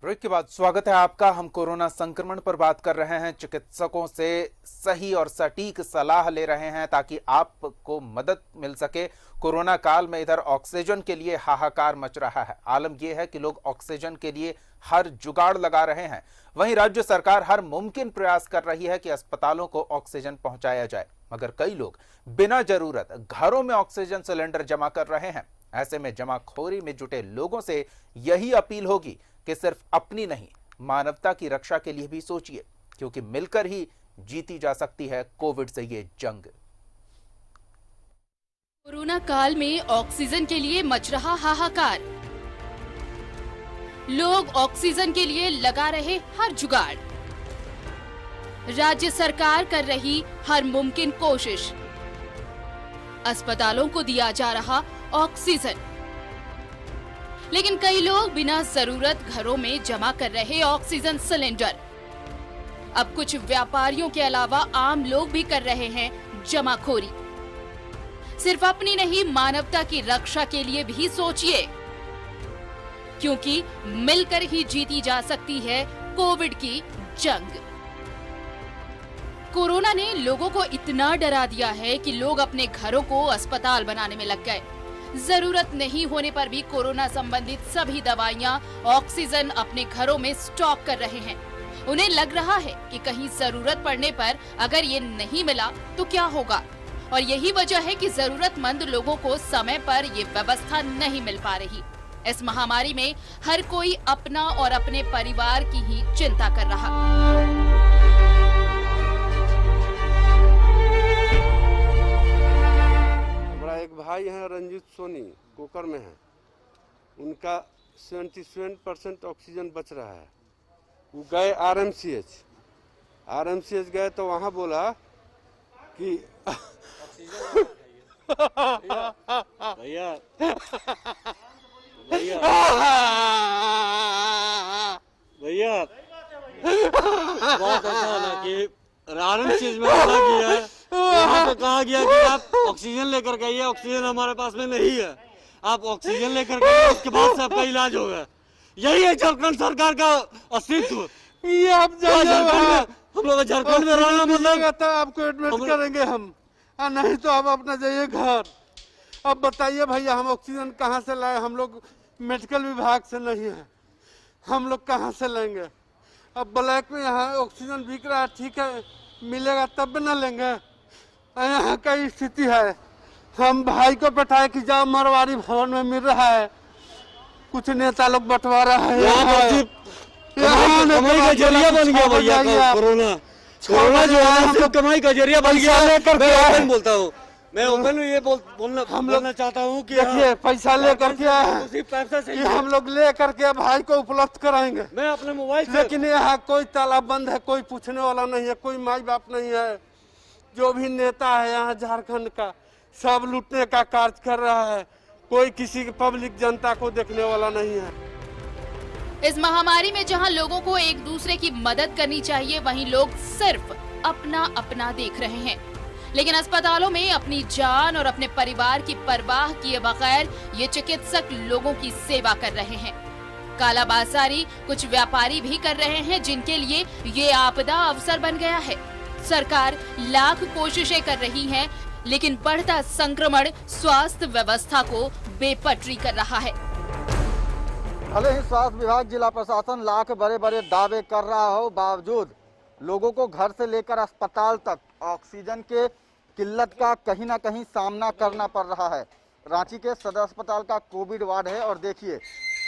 B: ब्रेक के बाद स्वागत है आपका। हम कोरोना संक्रमण पर बात कर रहे हैं, चिकित्सकों से सही और सटीक सलाह ले रहे हैं ताकि आपको मदद मिल सके। कोरोना काल में इधर ऑक्सीजन के लिए हाहाकार मच रहा है। आलम यह है कि लोग ऑक्सीजन के लिए हर जुगाड़ लगा रहे हैं। वहीं राज्य सरकार हर मुमकिन प्रयास कर रही है कि अस्पतालों को ऑक्सीजन पहुंचाया जाए, मगर कई लोग बिना जरूरत घरों में ऑक्सीजन सिलेंडर जमा कर रहे हैं। ऐसे में जमाखोरी में जुटे लोगों से यही अपील होगी कि सिर्फ अपनी नहीं, मानवता की रक्षा के लिए भी सोचिए, क्योंकि मिलकर ही जीती जा सकती है कोविड से ये जंग।
C: कोरोना काल में ऑक्सीजन के लिए मच रहा हाहाकार। लोग ऑक्सीजन के लिए लगा रहे हर जुगाड़। राज्य सरकार कर रही हर मुमकिन कोशिश। अस्पतालों को दिया जा रहा ऑक्सीजन, लेकिन कई लोग बिना जरूरत घरों में जमा कर रहे ऑक्सीजन सिलेंडर। अब कुछ व्यापारियों के अलावा आम लोग भी कर रहे हैं जमाखोरी। सिर्फ अपनी नहीं, मानवता की रक्षा के लिए भी सोचिए, क्योंकि मिलकर ही जीती जा सकती है कोविड की जंग। कोरोना ने लोगों को इतना डरा दिया है कि लोग अपने घरों को अस्पताल बनाने में लग गए। जरूरत नहीं होने पर भी कोरोना संबंधित सभी दवाइयां, ऑक्सीजन अपने घरों में स्टॉक कर रहे हैं। उन्हें लग रहा है कि कहीं जरूरत पड़ने पर अगर ये नहीं मिला तो क्या होगा, और यही वजह है कि जरूरतमंद लोगों को समय पर ये व्यवस्था नहीं मिल पा रही। इस महामारी में हर कोई अपना और अपने परिवार की ही चिंता कर रहा।
H: एक भाई हैं रंजीत सोनी, कोकर में है, उनका 77% ऑक्सीजन बच रहा है। वो गए आरएमसीएच गए तो वहाँ बोला कि भैया
I: बहुत अच्छा ना कि आरएमसीएच में बोला गया है, वहाँ पे कहा गया कि आप ऑक्सीजन लेकर के आइए, ऑक्सीजन हमारे पास में नहीं है, आप ऑक्सीजन लेकर के आइए, उसके बाद से आपका इलाज होगा। यही है झारखंड सरकार का अस्तित्व।
H: ये आप
I: हम लोग झारखंड में रहना मतलब
H: तो आपको एडमिट करेंगे हम, नहीं तो आप अपना जाइए घर। अब बताइए भैया, हम ऑक्सीजन कहाँ से लाए? हम लोग मेडिकल विभाग से नहीं है, हम लोग कहाँ से लेंगे? अब ब्लैक में यहाँ ऑक्सीजन बिक रहा है, ठीक है, मिलेगा तब न लेंगे। यहाँ का स्थिति है। हम भाई को बैठाए कि जाओ मरवाड़ी भवन में मिल रहा है, कुछ नेता लोग बंटवारा है।
I: कमाई का जरिया बन गया भैया कोरोना जो है कमाई का जरिया बन गया। मैं बोलता हूँ, मैं ओपन ये बोलना चाहता हूँ कि
H: देखिए पैसा लेकर के
I: पैसा से
H: हम लोग ले करके भाई को उपलब्ध कराएंगे।
I: मैं अपने मोबाइल से,
H: लेकिन यहाँ कोई ताला बंद है, कोई पूछने वाला नहीं है, कोई माई बाप नहीं है। जो भी नेता है यहाँ झारखंड का, सब लूटने का कार्य कर रहा है, कोई किसी पब्लिक जनता को देखने वाला नहीं है।
C: इस महामारी में जहां लोगों को एक दूसरे की मदद करनी चाहिए, वहीं लोग सिर्फ अपना अपना देख रहे हैं। लेकिन अस्पतालों में अपनी जान और अपने परिवार की परवाह किए बगैर ये चिकित्सक लोगों की सेवा कर रहे हैं। कालाबाजारी कुछ व्यापारी भी कर रहे हैं, जिनके लिए ये आपदा अवसर बन गया है। सरकार लाख कोशिशें कर रही है, लेकिन बढ़ता संक्रमण स्वास्थ्य व्यवस्था को बेपटरी कर रहा है।
J: भले ही स्वास्थ्य विभाग, जिला प्रशासन लाख बड़े बड़े दावे कर रहा हो, बावजूद लोगों को घर से लेकर अस्पताल तक ऑक्सीजन के किल्लत का कहीं ना कहीं सामना करना पड़ रहा है। रांची के सदर अस्पताल का कोविड वार्ड है और देखिए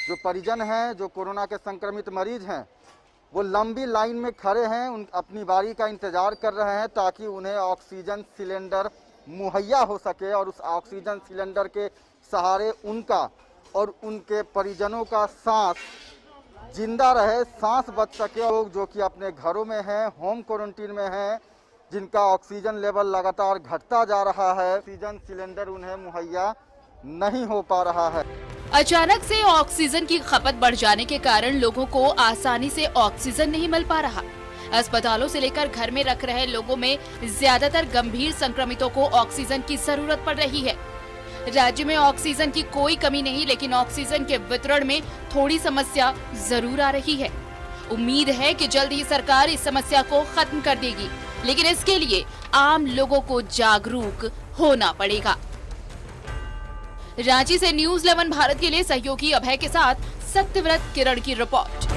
J: जो परिजन हैं, जो कोरोना के संक्रमित मरीज हैं, वो लंबी लाइन में खड़े हैं, उन अपनी बारी का इंतजार कर रहे हैं ताकि उन्हें ऑक्सीजन सिलेंडर मुहैया हो सके और उस ऑक्सीजन सिलेंडर के सहारे उनका और उनके परिजनों का सांस जिंदा रहे, सांस बच सके। लोग जो कि अपने घरों में हैं, होम क्वारंटीन में हैं, जिनका ऑक्सीजन लेवल लगातार घटता जा रहा है, ऑक्सीजन सिलेंडर उन्हें मुहैया नहीं हो पा रहा है।
C: अचानक से ऑक्सीजन की खपत बढ़ जाने के कारण लोगों को आसानी से ऑक्सीजन नहीं मिल पा रहा। अस्पतालों से लेकर घर में रख रहे लोगों में ज्यादातर गंभीर संक्रमितों को ऑक्सीजन की जरूरत पड़ रही है। राज्य में ऑक्सीजन की कोई कमी नहीं, लेकिन ऑक्सीजन के वितरण में थोड़ी समस्या जरूर आ रही है। उम्मीद है कि जल्द ही सरकार इस समस्या को खत्म कर देगी, लेकिन इसके लिए आम लोगों को जागरूक होना पड़ेगा। रांची से न्यूज़ 11 भारत के लिए सहयोगी अभय के साथ सत्यव्रत किरण की रिपोर्ट।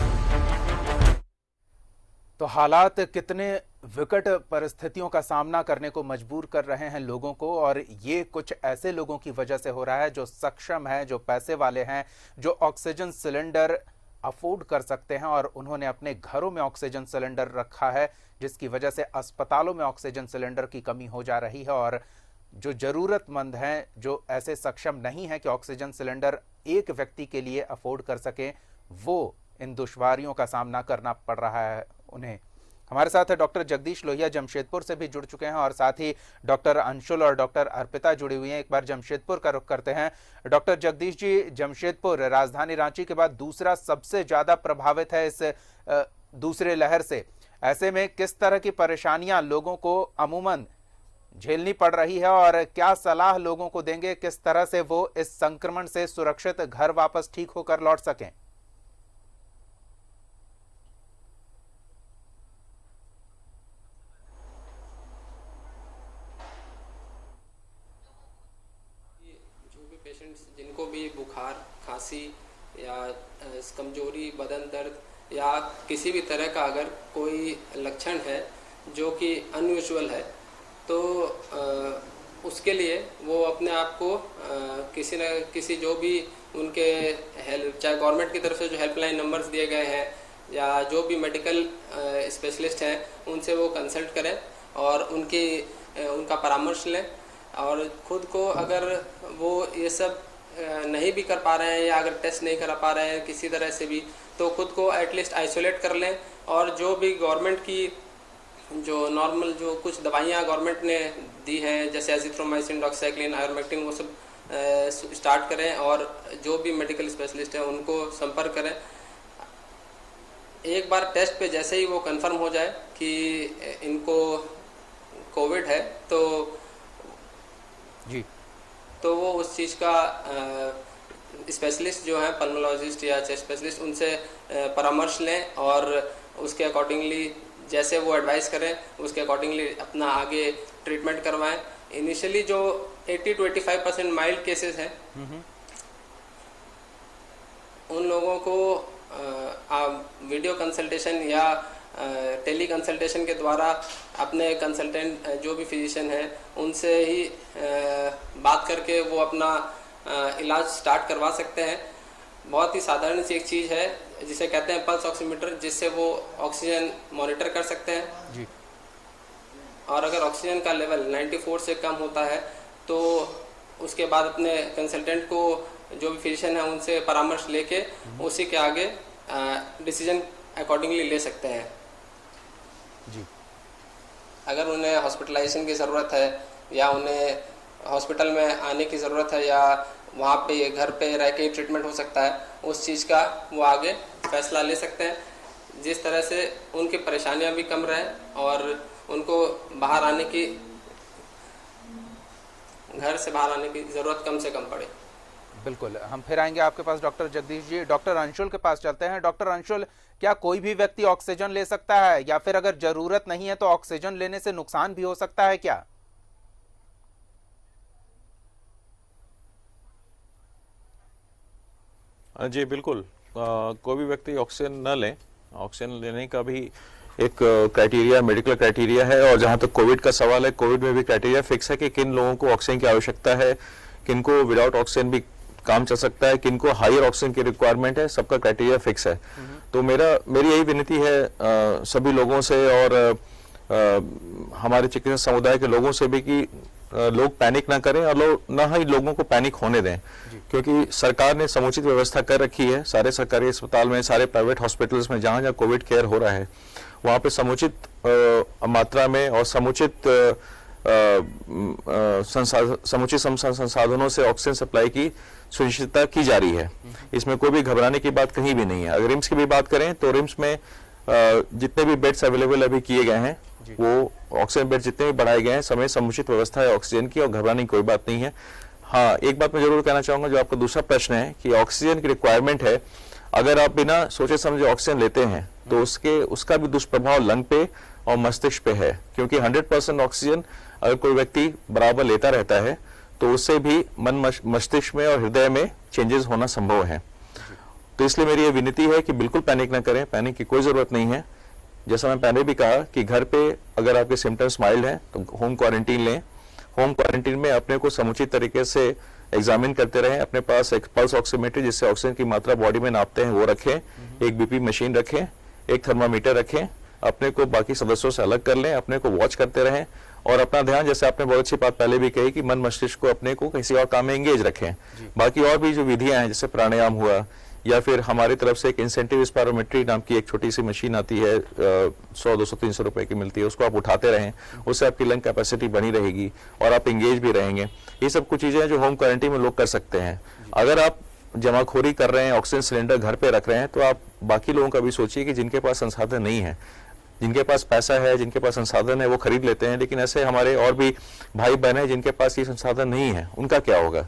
B: तो हालात कितने विकट परिस्थितियों का सामना करने को मजबूर कर रहे हैं लोगों को, और ये कुछ ऐसे लोगों की वजह से हो रहा है जो सक्षम हैं, जो पैसे वाले हैं, जो ऑक्सीजन सिलेंडर अफोर्ड कर सकते हैं और उन्होंने अपने घरों में ऑक्सीजन सिलेंडर रखा है, जिसकी वजह से अस्पतालों में ऑक्सीजन सिलेंडर की कमी हो जा रही है। और जो जरूरतमंद हैं, जो ऐसे सक्षम नहीं हैं कि ऑक्सीजन सिलेंडर एक व्यक्ति के लिए अफोर्ड कर सकें, वो इन दुश्वारियों का सामना करना पड़ रहा है उन्हें। हमारे साथ डॉक्टर जगदीश लोहिया जमशेदपुर से भी जुड़ चुके हैं और साथ ही डॉक्टर अंशुल और डॉक्टर अर्पिता जुड़ी हुई हैं। एक बार जमशेदपुर का रुख करते हैं। डॉक्टर जगदीश जी, जमशेदपुर राजधानी रांची के बाद दूसरा सबसे ज्यादा प्रभावित है इस दूसरे लहर से। ऐसे में किस तरह की परेशानियां लोगों को अमूमन झेलनी पड़ रही है और क्या सलाह लोगों को देंगे किस तरह से वो इस संक्रमण से सुरक्षित घर वापस ठीक होकर लौट सकें?
K: पेशेंट्स जिनको भी बुखार, खांसी या कमजोरी, बदन दर्द या किसी भी तरह का अगर कोई लक्षण है जो कि अनयूजुअल है, तो उसके लिए वो अपने आप को किसी न किसी जो भी उनके हेल्प, चाहे गवर्नमेंट की तरफ से जो हेल्पलाइन नंबर्स दिए गए हैं या जो भी मेडिकल स्पेशलिस्ट हैं, उनसे वो कंसल्ट करें और उनका परामर्श लें। और ख़ुद को अगर वो ये सब नहीं भी कर पा रहे हैं या अगर टेस्ट नहीं करा पा रहे हैं किसी तरह से भी, तो ख़ुद को एटलीस्ट आइसोलेट कर लें। और जो भी गवर्नमेंट की जो नॉर्मल जो कुछ दवाइयाँ गवर्नमेंट ने दी हैं, जैसे एजिथ्रोमाइसिन, डॉक्साइक्लिन, आयुर्मेक्टिन, वो सब स्टार्ट करें और जो भी मेडिकल स्पेशलिस्ट हैं उनको संपर्क करें। एक बार टेस्ट पे जैसे ही वो कंफर्म हो जाए कि इनको कोविड है, तो वो उस चीज़ का स्पेशलिस्ट जो है पल्मोलॉजिस्ट या चेस्ट स्पेशलिस्ट, उनसे परामर्श लें और उसके अकॉर्डिंगली जैसे वो एडवाइस करें उसके अकॉर्डिंगली अपना आगे ट्रीटमेंट करवाएं। इनिशियली जो 80 to 85% माइल्ड केसेस हैं, उन लोगों को वीडियो कंसल्टेशन या टेली कंसल्टेशन के द्वारा अपने कंसल्टेंट जो भी फिजिशियन हैं उनसे ही बात करके वो अपना इलाज स्टार्ट करवा सकते हैं। बहुत ही साधारण सी एक चीज़ है जिसे कहते हैं पल्स ऑक्सीमीटर, जिससे वो ऑक्सीजन मॉनिटर कर सकते हैं जी। और अगर ऑक्सीजन का लेवल 94 से कम होता है तो उसके बाद अपने कंसल्टेंट को जो भी फिजिशियन है उनसे परामर्श लेके उसी के आगे डिसीजन अकॉर्डिंगली ले सकते हैं जी। अगर उन्हें हॉस्पिटलाइजेशन की ज़रूरत है या उन्हें हॉस्पिटल में आने की ज़रूरत है या वहाँ पे घर पे रह के ट्रीटमेंट हो सकता है, उस चीज़ का वो आगे फैसला ले सकते हैं, जिस तरह से उनकी परेशानियाँ भी कम रहें और उनको बाहर आने की, घर से बाहर आने की ज़रूरत कम से कम पड़े।
B: बिल्कुल, हम फिर आएंगे आपके पास डॉक्टर जगदीश जी। डॉक्टर अंशुल के पास चलते हैं। डॉक्टर अंशुल, क्या कोई भी व्यक्ति ऑक्सीजन ले सकता है या फिर अगर जरूरत नहीं है तो ऑक्सीजन लेने से नुकसान भी हो सकता है क्या?
F: जी बिल्कुल, कोई भी व्यक्ति ऑक्सीजन न ले, ऑक्सीजन लेने का भी एक क्राइटेरिया, मेडिकल क्राइटेरिया है। और जहां तक कोविड का सवाल है, कोविड में भी क्राइटेरिया फिक्स है कि किन लोगों को ऑक्सीजन की आवश्यकता है, किनको विदाउट ऑक्सीजन भी काम चल सकता है, किनको हायर ऑक्सीजन की रिक्वायरमेंट है, सबका क्राइटेरिया फिक्स है। तो मेरी यही विनती है सभी लोगों से और हमारे चिकित्सा समुदाय के लोगों से भी कि लोग पैनिक ना करें और ना ही लोगों को पैनिक होने दें, क्योंकि सरकार ने समुचित व्यवस्था कर रखी है। सारे सरकारी अस्पताल में, सारे प्राइवेट हॉस्पिटल्स में जहां जहां कोविड केयर हो रहा है वहां पे समुचित मात्रा में और समुचित संसाधनों से ऑक्सीजन सप्लाई की सुनिश्चितता की जा रही है। इसमें कोई भी घबराने की बात कहीं भी नहीं है। अगर रिम्स की भी बात करें तो रिम्स में जितने भी बेड्स अवेलेबल अभी किए गए हैं वो ऑक्सीजन बेड जितने भी बढ़ाए गए हैं, समय समुचित व्यवस्था है ऑक्सीजन की और घबराने की कोई बात नहीं है। हाँ, एक बात मैं जरूर कहना चाहूंगा, जो आपका दूसरा प्रश्न है कि ऑक्सीजन की रिक्वायरमेंट है, अगर आप बिना सोचे समझे ऑक्सीजन लेते हैं तो उसका भी दुष्प्रभाव लंग पे और मस्तिष्क पे है, क्योंकि 100% ऑक्सीजन अगर कोई व्यक्ति बराबर लेता रहता है तो उससे भी मन मस्तिष्क में और हृदय में चेंजेस होना संभव है। तो इसलिए मेरी ये विनती है कि बिल्कुल पैनिक ना करें, पैनिक की कोई जरूरत नहीं है। जैसा मैं पहले भी कहा कि घर पे अगर आपके सिम्टम्स माइल्ड हैं तो होम क्वारंटीन लें। होम क्वारंटीन में अपने को समुचित तरीके से एग्जामिन करते रहें। अपने पास एक पल्स ऑक्सीमीटर जिससे ऑक्सीजन की मात्रा बॉडी में नापते हैं वो रखें, एक बीपी मशीन रखें, एक थर्मामीटर रखें। अपने को बाकी सदस्यों से अलग कर लें, अपने को वॉच करते रहें और अपना ध्यान, जैसे आपने बहुत अच्छी बात पहले भी कही, कि मन मस्तिष्क को अपने को किसी और काम में एंगेज रखें। बाकी और भी जो विधियां हैं, जैसे प्राणायाम हुआ, या फिर हमारी तरफ से एक इंसेंटिव स्पायरोमेट्री नाम की एक छोटी सी मशीन आती है, 100, 200, 300 रुपए की मिलती है, उसको आप उठाते रहें, उससे आपकी लंग कैपेसिटी बनी रहेगी और आप एंगेज भी रहेंगे। ये सब कुछ चीजें जो होम क्वारंटीन में लोग कर सकते हैं। अगर आप जमाखोरी कर रहे हैं, ऑक्सीजन सिलेंडर घर पे रख रहे हैं, तो आप बाकी लोगों का भी सोचिए कि जिनके पास संसाधन नहीं है, जिनके पास पैसा है, जिनके पास संसाधन है, वो खरीद लेते हैं, लेकिन ऐसे हमारे और भी भाई बहन हैं जिनके पास ये संसाधन नहीं है, उनका क्या होगा।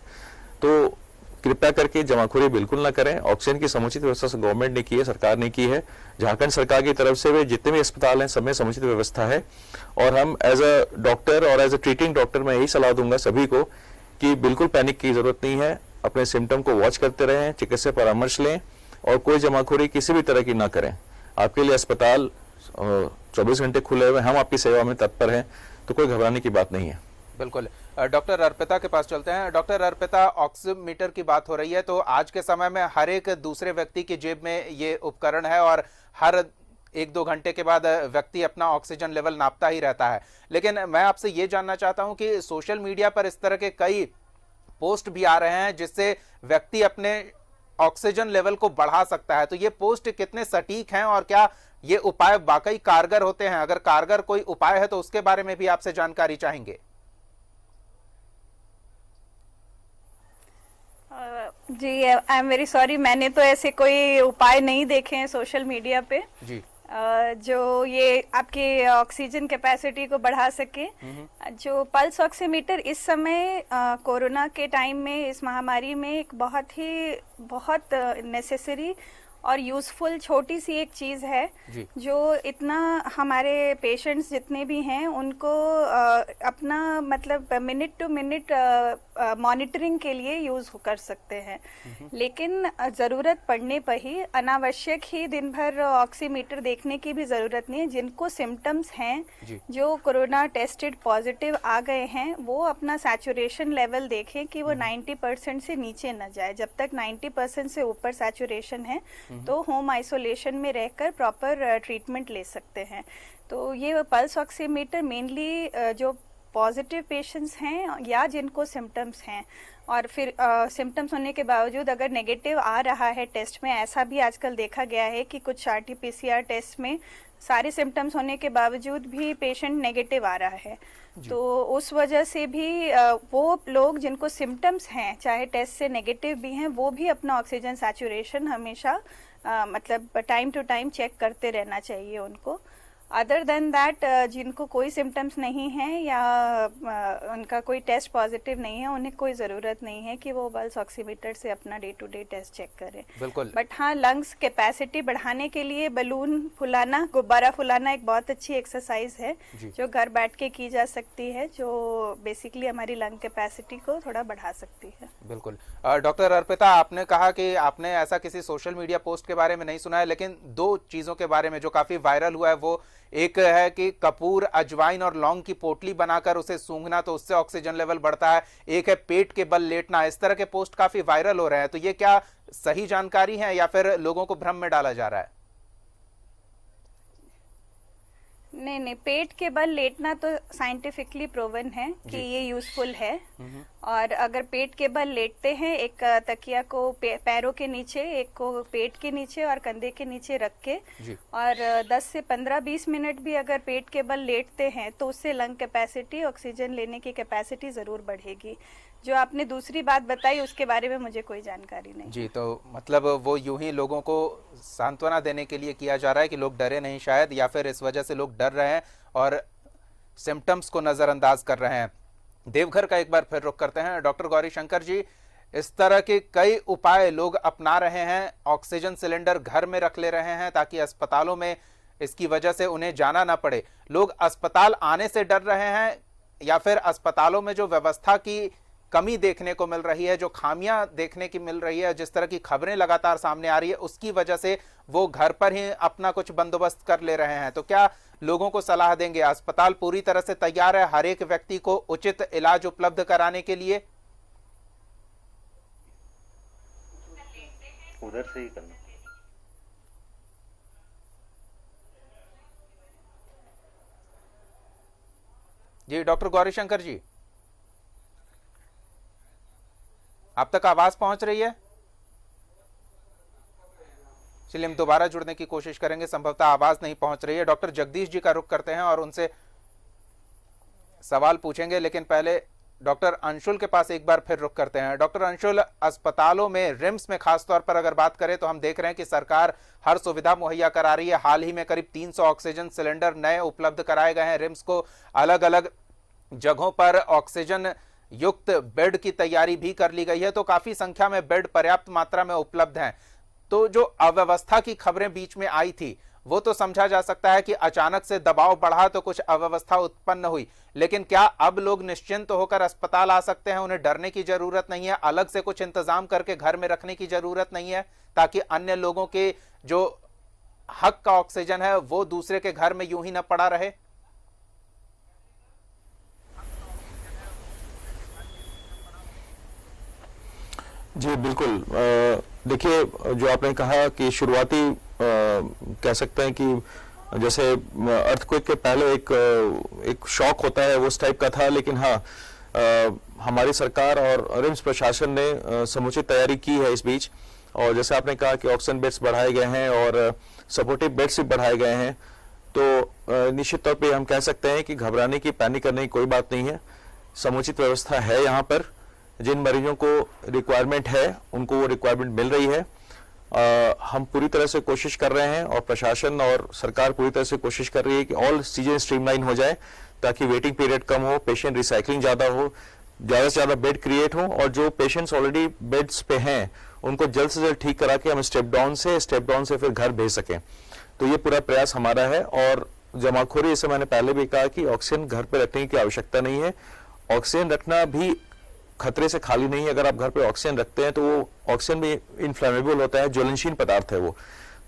F: तो कृपया करके जमाखोरी बिल्कुल ना करें। ऑक्सीजन की समुचित व्यवस्था गवर्नमेंट ने की है, सरकार ने की है। झारखंड सरकार की तरफ से भी जितने भी अस्पताल हैं सब में समुचित व्यवस्था है। और हम एज अ डॉक्टर और एज अ ट्रीटिंग डॉक्टर मैं यही सलाह दूंगा सभी को कि बिल्कुल पैनिक की जरूरत नहीं है। अपने सिम्टम को वॉच करते रहें, चिकित्सा परामर्श लें और कोई जमाखोरी किसी भी तरह की ना करें। आपके लिए अस्पताल 24 घंटे खुले हुए, हम आपकी सेवा में तत्पर हैं, तो कोई घबराने की बात नहीं है।
B: बिल्कुल। डॉक्टर अर्पिता के पास चलते हैं। डॉक्टर अर्पिता, ऑक्सीमीटर की बात हो रही है, तो आज के समय में हर एक दूसरे व्यक्ति की जेब में ये उपकरण है और हर 1-2 घंटे के बाद व्यक्ति अपना ऑक्सीजन लेवल नापता ही रहता है। लेकिन मैं आपसे ये जानना चाहता हूं कि सोशल मीडिया पर इस तरह के कई पोस्ट भी आ रहे हैं जिससे व्यक्ति अपने ऑक्सीजन लेवल को बढ़ा सकता है, तो ये पोस्ट कितने सटीक हैं और क्या ये उपाय वाकई कारगर होते हैं? अगर कारगर कोई उपाय है तो उसके बारे में भी आपसे जानकारी चाहेंगे।
G: जी, आई एम वेरी सॉरी, मैंने तो ऐसे कोई उपाय नहीं देखे हैं सोशल मीडिया पे
B: जी।
G: जो ये आपके ऑक्सीजन कैपेसिटी को बढ़ा सके। जो पल्स ऑक्सीमीटर इस समय कोरोना के टाइम में, इस महामारी में एक बहुत नेसेसरी और यूज़फुल छोटी सी एक चीज़ है जो इतना हमारे पेशेंट्स जितने भी हैं उनको अपना मतलब मिनट टू मिनट मॉनिटरिंग के लिए यूज़ कर सकते हैं। लेकिन ज़रूरत पड़ने पर ही, अनावश्यक ही दिन भर ऑक्सीमीटर देखने की भी ज़रूरत नहीं है। जिनको सिम्टम्स हैं, जो कोरोना टेस्टेड पॉजिटिव आ गए हैं, वो अपना सैचुरेशन लेवल देखें कि वो 90% से नीचे न जाए। जब तक 90% से ऊपर सैचुरेशन है तो होम आइसोलेशन में रहकर प्रॉपर ट्रीटमेंट ले सकते हैं। तो ये पल्स ऑक्सीमीटर मेनली जो पॉजिटिव पेशेंट्स हैं या जिनको सिम्टम्स हैं, और फिर सिम्टम्स होने के बावजूद अगर नेगेटिव आ रहा है टेस्ट में, ऐसा भी आजकल देखा गया है कि कुछ RT-PCR टेस्ट में सारे सिम्टम्स होने के बावजूद भी पेशेंट नेगेटिव आ रहा है, तो उस वजह से भी वो लोग जिनको सिम्टम्स हैं, चाहे टेस्ट से नेगेटिव भी हैं, वो भी अपना ऑक्सीजन सैचुरेशन हमेशा मतलब टाइम टू टाइम चेक करते रहना चाहिए उनको। अदर देन दैट जिनको कोई सिम्टम्स नहीं है या उनका कोई टेस्ट पॉजिटिव नहीं है, उन्हें कोई ज़रूरत नहीं है कि वो पल्स ऑक्सीमीटर से अपना day to day test check करें।
B: बिल्कुल।
G: बट हाँ, लंग्स कैपेसिटी बढ़ाने के लिए बलून फुलाना, गुब्बारा फुलाना एक बहुत अच्छी एक्सरसाइज है जो घर बैठ के की जा सकती है, जो बेसिकली हमारी लंग कैपेसिटी को थोड़ा बढ़ा सकती है।
B: बिल्कुल। डॉक्टर अर्पिता, आपने कहा कि आपने ऐसा किसी सोशल मीडिया पोस्ट के बारे में नहीं सुना है, लेकिन 2 चीज़ों के बारे में जो काफ़ी वायरल हुआ है वो एक है कि कपूर, अजवाइन और लौंग की पोटली बनाकर उसे सूंघना तो उससे ऑक्सीजन लेवल बढ़ता है, एक है पेट के बल लेटना। इस तरह के पोस्ट काफी वायरल हो रहे हैं, तो ये क्या सही जानकारी है या फिर लोगों को भ्रम में डाला जा रहा है?
G: नहीं, पेट के बल लेटना तो साइंटिफिकली प्रूवन है कि ये यूजफुल है। और अगर पेट के बल लेटते हैं, एक तकिया को पैरों के नीचे, एक को पेट के नीचे और कंधे के नीचे रख के, और 10 से 15-20 मिनट भी अगर पेट के बल लेटते हैं तो उससे लंग कैपेसिटी, ऑक्सीजन लेने की कैपेसिटी जरूर बढ़ेगी। जो आपने दूसरी बात बताई उसके बारे में मुझे कोई जानकारी नहीं
B: जी। तो मतलब वो यूं ही लोगों को सांत्वना देने के लिए किया जा रहा है कि लोग डरे नहीं शायद, या फिर इस वजह से लोग डर रहे हैं और सिम्टम्स को नजरअंदाज कर रहे हैं। देवघर का एक बार फिर रुख करते हैं। डॉक्टर गौरी शंकर जी, इस तरह के कई उपाय लोग अपना रहे हैं, ऑक्सीजन सिलेंडर घर में रख ले रहे हैं ताकि अस्पतालों में इसकी वजह से उन्हें जाना ना पड़े। लोग अस्पताल आने से डर रहे हैं या फिर अस्पतालों में जो व्यवस्था की कमी देखने को मिल रही है, जो खामियां देखने की मिल रही है, जिस तरह की खबरें लगातार सामने आ रही है, उसकी वजह से वो घर पर ही अपना कुछ बंदोबस्त कर ले रहे हैं? तो क्या लोगों को सलाह देंगे? अस्पताल पूरी तरह से तैयार है हर एक व्यक्ति को उचित इलाज उपलब्ध कराने के लिए?
D: उधर से ही करना।
B: जी डॉक्टर गौरी शंकर जी, आप तक आवाज पहुंच रही है? चलिए हम दोबारा जुड़ने की कोशिश करेंगे, संभवतः आवाज नहीं पहुंच रही है। डॉक्टर जगदीश जी का रुख करते हैं और उनसे सवाल पूछेंगे, लेकिन पहले डॉक्टर अंशुल के पास एक बार फिर रुख करते हैं। डॉक्टर अंशुल, अस्पतालों में, रिम्स में खासतौर पर अगर बात करें तो हम देख रहे हैं कि सरकार हर सुविधा मुहैया करा रही है। हाल ही में करीब 300 ऑक्सीजन सिलेंडर नए उपलब्ध कराए गए हैं। रिम्स को अलग अलग जगहों पर ऑक्सीजन युक्त बेड की तैयारी भी कर ली गई है, तो काफी संख्या में बेड पर्याप्त मात्रा में उपलब्ध हैं। तो जो अव्यवस्था की खबरें बीच में आई थी वो तो समझा जा सकता है कि अचानक से दबाव बढ़ा तो कुछ अव्यवस्था उत्पन्न हुई, लेकिन क्या अब लोग निश्चिंत होकर अस्पताल आ सकते हैं? उन्हें डरने की जरूरत नहीं है, अलग से कुछ इंतजाम करके घर में रखने की जरूरत नहीं है ताकि अन्य लोगों के जो हक का ऑक्सीजन है वो दूसरे के घर में यूं ही न पड़ा रहे?
F: जी बिल्कुल। देखिए, जो आपने कहा कि शुरुआती कह सकते हैं कि जैसे अर्थक्वेक के पहले एक शॉक होता है, वो उस टाइप का था। लेकिन हाँ, हमारी सरकार और रिम्स प्रशासन ने समुचित तैयारी की है इस बीच। और जैसे आपने कहा कि ऑक्सीजन बेड्स बढ़ाए गए हैं और सपोर्टिव बेड्स भी बढ़ाए गए हैं, तो निश्चित तौर पे हम कह सकते हैं कि घबराने की, पैनिक करने की कोई बात नहीं है। समुचित व्यवस्था है यहाँ पर। जिन मरीजों को रिक्वायरमेंट है उनको वो रिक्वायरमेंट मिल रही है। हम पूरी तरह से कोशिश कर रहे हैं और प्रशासन और सरकार पूरी तरह से कोशिश कर रही है कि ऑल चीजें स्ट्रीमलाइन हो जाए ताकि वेटिंग पीरियड कम हो, पेशेंट रिसाइकलिंग ज्यादा हो, ज्यादा से ज्यादा बेड क्रिएट हो, और जो पेशेंट्स ऑलरेडी बेड्स पे हैं उनको जल्द से जल्द ठीक करा के हम स्टेप डाउन से फिर घर भेज सकें। तो ये पूरा प्रयास हमारा है। और जमाखोरी, जैसे मैंने पहले भी कहा कि ऑक्सीजन घर पे रखने की आवश्यकता नहीं है। ऑक्सीजन रखना भी खतरे से खाली नहीं है। अगर आप घर पे ऑक्सीजन रखते हैं तो वो ऑक्सीजन भी इनफ्लेमेबल होता है, ज्वलनशील पदार्थ है वो।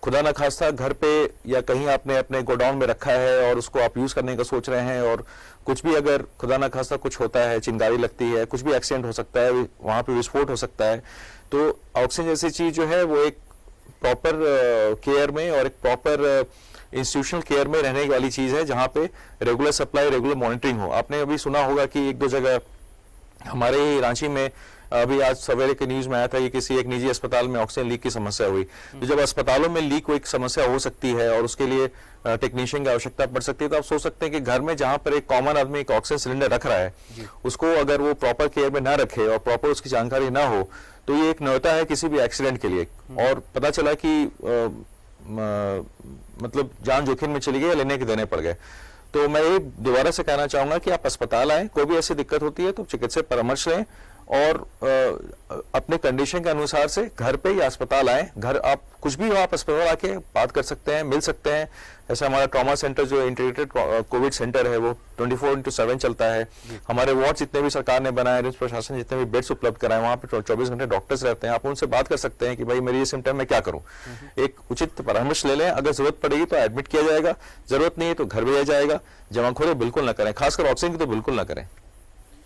F: खुदा न खास्ता घर पे या कहीं आपने अपने गोडाउन में रखा है और उसको आप यूज करने का सोच रहे हैं, और कुछ भी अगर खुदा न खास्ता कुछ होता है, चिंगारी लगती है, कुछ भी एक्सीडेंट हो सकता है, वहां पे विस्फोट हो सकता है। तो ऑक्सीजन जैसी चीज जो है वो एक प्रॉपर केयर में और एक प्रॉपर इंस्टीट्यूशनल केयर में रहने वाली चीज है, जहां पे रेगुलर सप्लाई, रेगुलर मॉनिटरिंग हो। आपने अभी सुना होगा कि एक दो जगह हमारे ही रांची में अभी आज सवेरे के न्यूज में आया था कि किसी एक निजी अस्पताल में ऑक्सीजन लीक की समस्या हुई। तो जब अस्पतालों में लीक एक समस्या हो सकती है और उसके लिए टेक्नीशियन की आवश्यकता पड़ सकती है, तो आप सोच सकते हैं कि घर में जहां पर एक कॉमन आदमी एक ऑक्सीजन सिलेंडर रख रहा है, उसको अगर वो प्रॉपर केयर में ना रखे और प्रॉपर उसकी जानकारी ना हो, तो ये एक न्योता है किसी भी एक्सीडेंट के लिए। और पता चला कि मतलब जान जोखिम में चली गई या लेने के देने पड़ गए। तो मैं ये दोबारा से कहना चाहूंगा कि आप अस्पताल आए, कोई भी ऐसी दिक्कत होती है तो चिकित्सक परामर्श लें और अपने कंडीशन के अनुसार से घर पे या अस्पताल आए। घर आप कुछ भी हो, आप अस्पताल आके बात कर सकते हैं, मिल सकते हैं। ऐसे हमारा ट्रॉमा सेंटर जो इंटीग्रेटेड कोविड सेंटर है वो 24/7 चलता है। हमारे वार्ड जितने भी सरकार ने बनाए, रिम्स प्रशासन जितने भी बेड्स उपलब्ध कराए, वहाँ पे 24 घंटे डॉक्टर्स रहते हैं। आप उनसे बात कर सकते हैं कि भाई मेरी ये सिम्टम मैं क्या करूँ, एक उचित परामर्श ले लें। अगर जरूरत पड़ेगी तो एडमिट किया जाएगा, जरूरत नहीं है तो घर भेजा जाएगा। जमाखोरी बिल्कुल ना करें, खासकर ऑक्सीजन की तो बिल्कुल ना करें।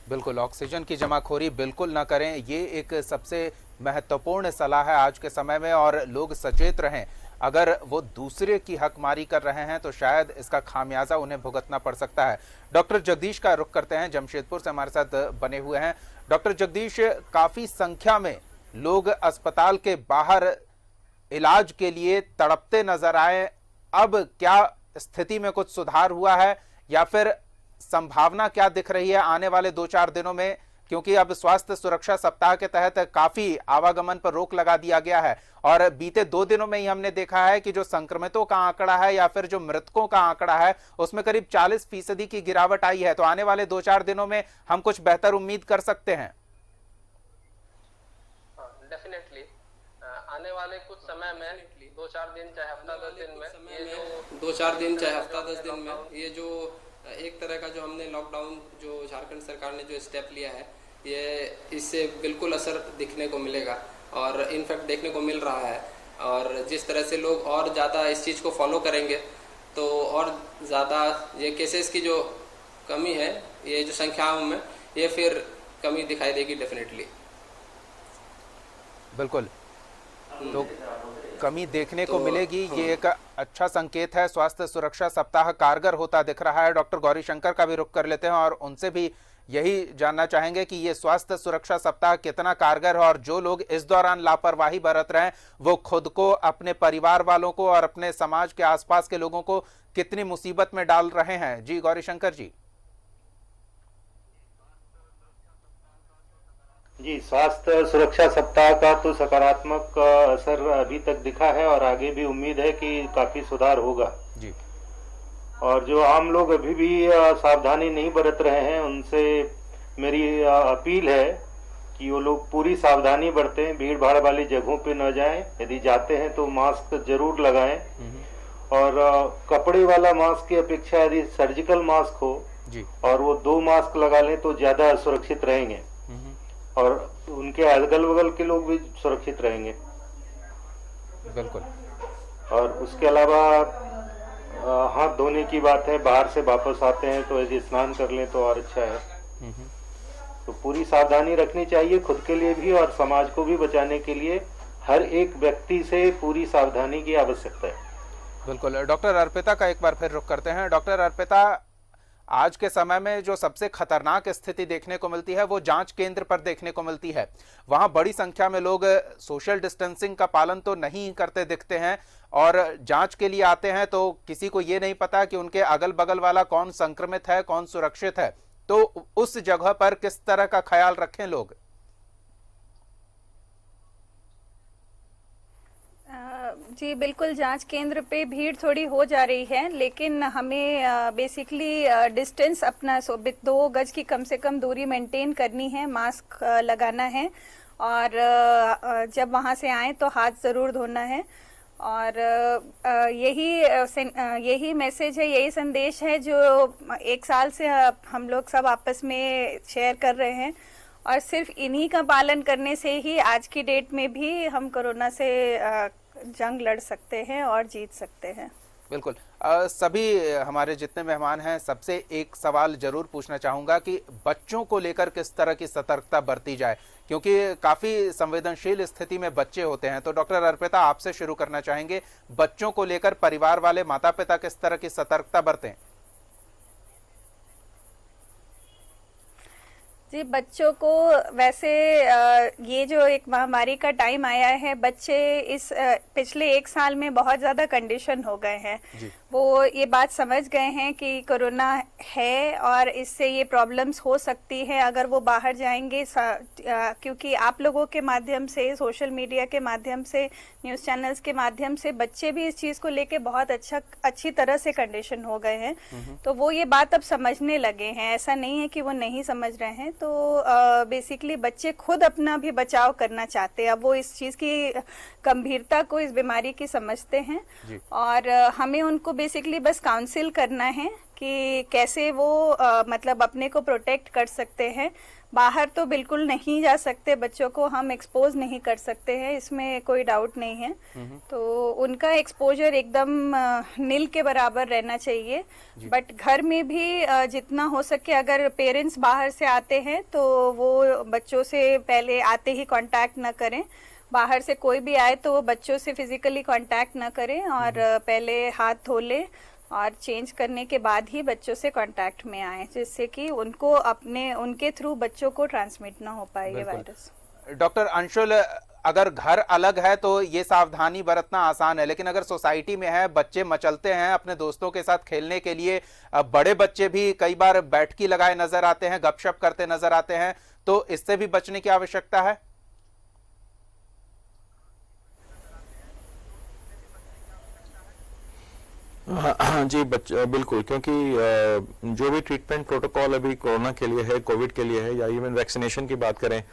B: बिल्कुल, ऑक्सीजन की जमाखोरी बिल्कुल ना करें, ये एक सबसे महत्वपूर्ण सलाह है आज के समय में। और लोग सचेत रहें, अगर वो दूसरे की हकमारी कर रहे हैं तो शायद इसका खामियाजा उन्हें भुगतना पड़ सकता है। डॉक्टर जगदीश का रुख करते हैं, जमशेदपुर से हमारे साथ बने हुए हैं। डॉक्टर जगदीश, काफी संख्या में लोग अस्पताल के बाहर इलाज के लिए तड़पते नजर आए। अब क्या स्थिति में कुछ सुधार हुआ है या फिर संभावना क्या दिख रही है आने वाले 2-4 दिनों में? क्योंकि अब स्वास्थ्य सुरक्षा सप्ताह के तहत काफी आवागमन पर रोक लगा दिया गया है और बीते 2 दिनों में ही हमने देखा है कि जो संक्रमितों का आंकड़ा है या फिर जो मृतकों का आंकड़ा है उसमें करीब 40% की गिरावट आई है। तो आने वाले 2-4 दिनों में हम कुछ बेहतर उम्मीद कर सकते हैं?
K: डेफिनेटली आने वाले कुछ समय में 2-4 दिन चाहे हफ्ता 10 दिन में ये जो 2-4 दिन चाहे हफ्ता 10 दिन में ये जो एक तरह का जो हमने लॉकडाउन जो झारखंड सरकार ने जो स्टेप लिया है, ये इससे बिल्कुल असर दिखने को मिलेगा और इनफैक्ट देखने को मिल रहा है। और जिस तरह से लोग और ज़्यादा इस चीज़ को फॉलो करेंगे तो और ज़्यादा ये केसेस की जो कमी है, ये जो संख्याओं में, ये फिर कमी दिखाई देगी डेफिनेटली।
B: बिल्कुल, तो कमी देखने को मिलेगी, ये एक अच्छा संकेत है। स्वास्थ्य सुरक्षा सप्ताह कारगर होता दिख रहा है। डॉक्टर गौरी शंकर का भी रुख कर लेते हैं और उनसे भी यही जानना चाहेंगे कि ये स्वास्थ्य सुरक्षा सप्ताह कितना कारगर है और जो लोग इस दौरान लापरवाही बरत रहे हैं वो खुद को, अपने परिवार वालों को और अपने समाज के आसपास के लोगों को कितनी मुसीबत में डाल रहे हैं। जी गौरी शंकर जी।
D: जी, स्वास्थ्य सुरक्षा सप्ताह का तो सकारात्मक असर अभी तक दिखा है और आगे भी उम्मीद है कि काफी सुधार होगा
B: जी।
D: और जो आम लोग अभी भी सावधानी नहीं बरत रहे हैं उनसे मेरी अपील है कि वो लोग पूरी सावधानी बरतें, भीड़ भाड़ वाली जगहों पे न जाएं। यदि जाते हैं तो मास्क जरूर लगाएं और कपड़े वाला मास्क की अपेक्षा यदि सर्जिकल मास्क हो
B: जी
D: और वो 2 मास्क लगा लें तो ज्यादा सुरक्षित रहेंगे और उनके अगल बगल के लोग भी सुरक्षित रहेंगे।
B: बिल्कुल।
D: और उसके अलावा हाथ धोने की बात है, बाहर से वापस आते हैं तो यदि स्नान कर लें तो और अच्छा है। तो पूरी सावधानी रखनी चाहिए खुद के लिए भी और समाज को भी बचाने के लिए हर एक व्यक्ति से पूरी सावधानी की आवश्यकता है।
B: बिल्कुल। डॉक्टर अर्पिता का एक बार फिर रुख करते हैं। डॉक्टर अर्पिता, आज के समय में जो सबसे खतरनाक स्थिति देखने को मिलती है वो जांच केंद्र पर देखने को मिलती है। वहां बड़ी संख्या में लोग सोशल डिस्टेंसिंग का पालन तो नहीं करते दिखते हैं और जांच के लिए आते हैं तो किसी को ये नहीं पता कि उनके अगल बगल वाला कौन संक्रमित है, कौन सुरक्षित है। तो उस जगह पर किस तरह का ख्याल रखें लोग?
G: जी बिल्कुल, जांच केंद्र पे भीड़ थोड़ी हो जा रही है, लेकिन हमें बेसिकली डिस्टेंस अपना 2 गज की कम से कम दूरी मेंटेन करनी है, मास्क लगाना है और जब वहाँ से आएँ तो हाथ ज़रूर धोना है। और यही मैसेज है, यही संदेश है जो 1 साल से हम लोग सब आपस में शेयर कर रहे हैं और सिर्फ इन्हीं का पालन करने से ही आज की डेट में भी हम कोरोना से जंग लड़ सकते हैं और जीत सकते हैं।
B: बिल्कुल। सभी हमारे जितने मेहमान हैं सबसे एक सवाल जरूर पूछना चाहूंगा कि बच्चों को लेकर किस तरह की सतर्कता बरती जाए, क्योंकि काफी संवेदनशील स्थिति में बच्चे होते हैं। तो डॉक्टर अर्पिता, आपसे शुरू करना चाहेंगे, बच्चों को लेकर परिवार वाले, माता पिता किस तरह की सतर्कता बरतें?
G: जी, बच्चों को वैसे ये जो एक महामारी का टाइम आया है, बच्चे इस पिछले 1 साल में बहुत ज़्यादा कंडीशन हो गए हैं। वो ये बात समझ गए हैं कि कोरोना है और इससे ये प्रॉब्लम्स हो सकती है अगर वो बाहर जाएंगे, क्योंकि आप लोगों के माध्यम से, सोशल मीडिया के माध्यम से, न्यूज़ चैनल्स के माध्यम से बच्चे भी इस चीज़ को लेके बहुत अच्छी तरह से कंडीशन हो गए हैं। तो वो ये बात अब समझने लगे हैं, ऐसा नहीं है कि वो नहीं समझ रहे हैं। तो बेसिकली बच्चे खुद अपना भी बचाव करना चाहते हैं। अब वो इस चीज़ की गंभीरता को, इस बीमारी की समझते हैं और हमें उनको बेसिकली बस काउंसिल करना है कि कैसे वो मतलब अपने को प्रोटेक्ट कर सकते हैं। बाहर तो बिल्कुल नहीं जा सकते, बच्चों को हम एक्सपोज नहीं कर सकते हैं, इसमें कोई डाउट नहीं है। तो उनका एक्सपोजर एकदम नील के बराबर रहना चाहिए। बट घर में भी जितना हो सके, अगर पेरेंट्स बाहर से आते हैं तो वो बच्चों से पहले आते ही कांटेक्ट ना करें। बाहर से कोई भी आए तो वो बच्चों से फिजिकली कांटेक्ट ना करें और पहले हाथ धो लें और चेंज करने के बाद ही बच्चों से कांटेक्ट में आए, जिससे कि उनको उनके थ्रू बच्चों को ट्रांसमिट ना हो पाए ये वायरस।
B: डॉक्टर अंशुल, अगर घर अलग है तो ये सावधानी बरतना आसान है, लेकिन अगर सोसाइटी में है, बच्चे मचलते हैं अपने दोस्तों के साथ खेलने के लिए, बड़े बच्चे भी कई बार बैठकी लगाए नजर आते हैं, गपशप करते नजर आते हैं, तो इससे भी बचने की आवश्यकता है।
F: हाँ जी, बिल्कुल, क्योंकि जो भी ट्रीटमेंट प्रोटोकॉल अभी कोरोना के लिए है, कोविड के लिए है, या इवन वैक्सीनेशन की बात करें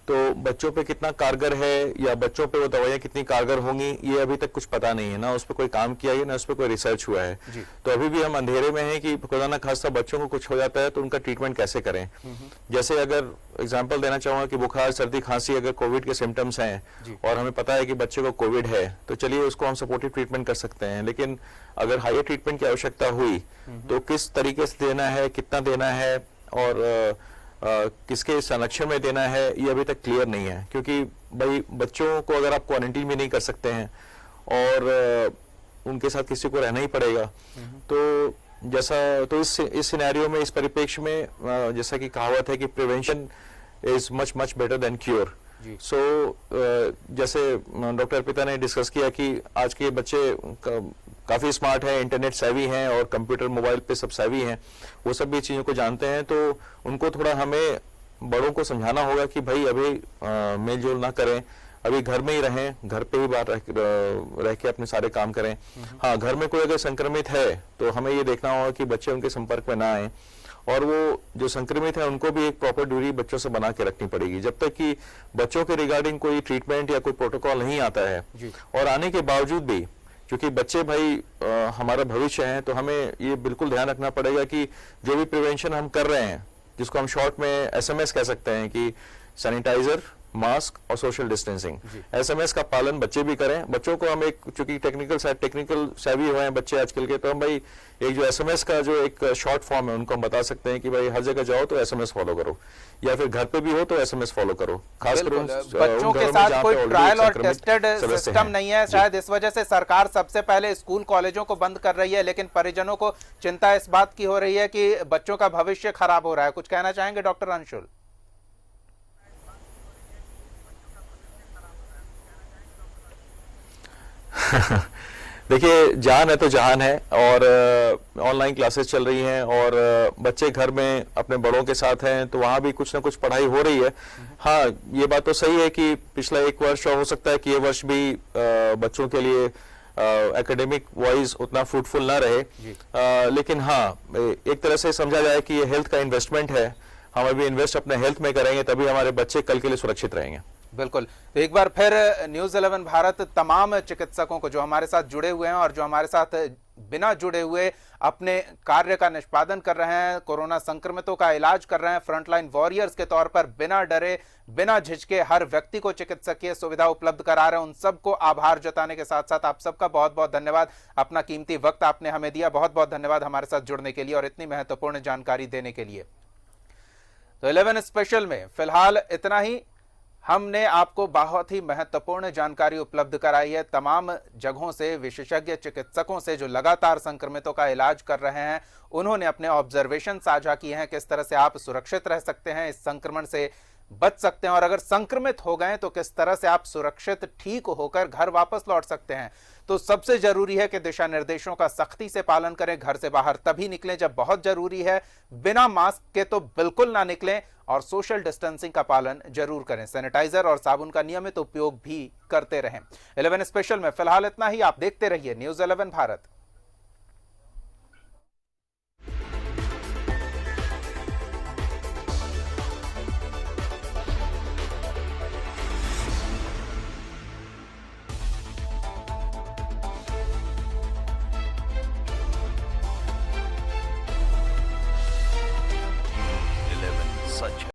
F: तो बच्चों पे कितना कारगर है या बच्चों पे वो दवाइयाँ कितनी कारगर होंगी, ये अभी तक कुछ पता नहीं है। ना उस पर कोई काम किया है, ना उस पर कोई रिसर्च हुआ है। तो अभी भी हम अंधेरे में हैं कि खुदा ना खास्ता बच्चों को कुछ हो जाता है तो उनका ट्रीटमेंट कैसे करें। जैसे अगर एग्जाम्पल देना चाहूँगा कि बुखार, सर्दी, खांसी अगर कोविड के सिम्टम्स हैं और हमें पता है कि बच्चे को कोविड है, तो चलिए उसको हम सपोर्टिव ट्रीटमेंट कर सकते हैं। लेकिन अगर हायर ट्रीटमेंट की आवश्यकता हुई तो किस तरीके से देना है, कितना देना है और किसके संरक्षण में देना है, ये अभी तक क्लियर नहीं है। क्योंकि भाई बच्चों को अगर आप क्वारंटीन भी नहीं कर सकते हैं और उनके साथ किसी को रहना ही पड़ेगा, तो इस सिनेरियो में, इस परिप्रेक्ष्य में जैसा कि कहावत है कि prevention is much much better than cure. So जैसे डॉक्टर अर्पिता ने डिस्कस किया कि आज के बच्चे काफी स्मार्ट है, इंटरनेट सेवी हैं और कंप्यूटर, मोबाइल पे सब सेवी हैं, वो सब भी चीजों को जानते हैं। तो उनको थोड़ा हमें बड़ों को समझाना होगा कि भाई अभी मेल जोल ना करें, अभी घर में ही रहें, घर पे ही बाहर रह के अपने सारे काम करें। हाँ, घर में कोई अगर संक्रमित है तो हमें ये देखना होगा कि बच्चे उनके संपर्क में ना आए, और वो जो संक्रमित है उनको भी एक प्रॉपर दूरी बच्चों से बना के रखनी पड़ेगी। जब तक कि बच्चों के रिगार्डिंग कोई ट्रीटमेंट या कोई प्रोटोकॉल नहीं आता है, और आने के बावजूद भी, क्योंकि बच्चे भाई हमारा भविष्य है, तो हमें ये बिल्कुल ध्यान रखना पड़ेगा कि जो भी प्रिवेंशन हम कर रहे हैं, जिसको हम शॉर्ट में SMS कह सकते हैं कि सैनिटाइजर, मास्क और सोशल डिस्टेंसिंग, SMS का पालन बच्चे भी करें। बच्चों को हम एक, चूंकि टेक्निकल सेवी हुए हैं बच्चे आजकल के, तो हम भाई एक जो SMS का जो एक शॉर्ट फॉर्म है उनको हम बता सकते हैं कि भाई हर जगह जाओ तो SMS फॉलो करो, या फिर घर पे भी हो तो SMS फॉलो करो। खासकर
B: बच्चों के साथ कोई ट्रायल और टेस्टेड सिस्टम नहीं है, शायद इस वजह से सरकार सबसे पहले स्कूल कॉलेजों को बंद कर रही है, लेकिन परिजनों को चिंता इस बात की हो रही है कि बच्चों का भविष्य खराब हो रहा है। कुछ कहना चाहेंगे डॉक्टर अंशुल?
F: देखिए, जान है तो जहान है, और ऑनलाइन क्लासेस चल रही हैं और बच्चे घर में अपने बड़ों के साथ हैं, तो वहाँ भी कुछ ना कुछ पढ़ाई हो रही है। हाँ, ये बात तो सही है कि पिछला एक वर्ष, और हो सकता है कि ये वर्ष भी बच्चों के लिए एकेडमिक वाइज उतना फ्रूटफुल ना रहे, लेकिन हाँ, एक तरह से समझा जाए कि ये हेल्थ का इन्वेस्टमेंट है। हम अभी इन्वेस्ट अपने हेल्थ में करेंगे तभी हमारे बच्चे कल के लिए सुरक्षित रहेंगे।
B: बिल्कुल। तो एक बार फिर न्यूज़ 11 भारत तमाम चिकित्सकों को जो हमारे साथ जुड़े हुए हैं और जो हमारे साथ बिना जुड़े हुए अपने कार्य का निष्पादन कर रहे हैं, कोरोना संक्रमितों का इलाज कर रहे हैं, फ्रंटलाइन वॉरियर्स के तौर पर बिना डरे, बिना झिझके हर व्यक्ति को चिकित्सकीय सुविधा उपलब्ध करा रहे हैं, उन सबको आभार जताने के साथ साथ आप सबका बहुत बहुत धन्यवाद। अपना कीमती वक्त आपने हमें दिया, बहुत बहुत धन्यवाद हमारे साथ जुड़ने के लिए और इतनी महत्वपूर्ण जानकारी देने के लिए। तो 11 स्पेशल में फिलहाल इतना ही। हमने आपको बहुत ही महत्वपूर्ण जानकारी उपलब्ध कराई है तमाम जगहों से, विशेषज्ञ चिकित्सकों से जो लगातार संक्रमितों का इलाज कर रहे हैं। उन्होंने अपने ऑब्जर्वेशन साझा किए हैं, किस तरह से आप सुरक्षित रह सकते हैं, इस संक्रमण से बच सकते हैं, और अगर संक्रमित हो गए तो किस तरह से आप सुरक्षित ठीक होकर घर वापस लौट सकते हैं। तो सबसे जरूरी है कि दिशा निर्देशों का सख्ती से पालन करें, घर से बाहर तभी निकलें जब बहुत जरूरी है, बिना मास्क के तो बिल्कुल ना निकलें, और सोशल डिस्टेंसिंग का पालन जरूर करें। सैनिटाइजर और साबुन का नियमित उपयोग भी करते रहें। 11 स्पेशल में फिलहाल इतना ही। आप देखते रहिए न्यूज़ 11 भारत।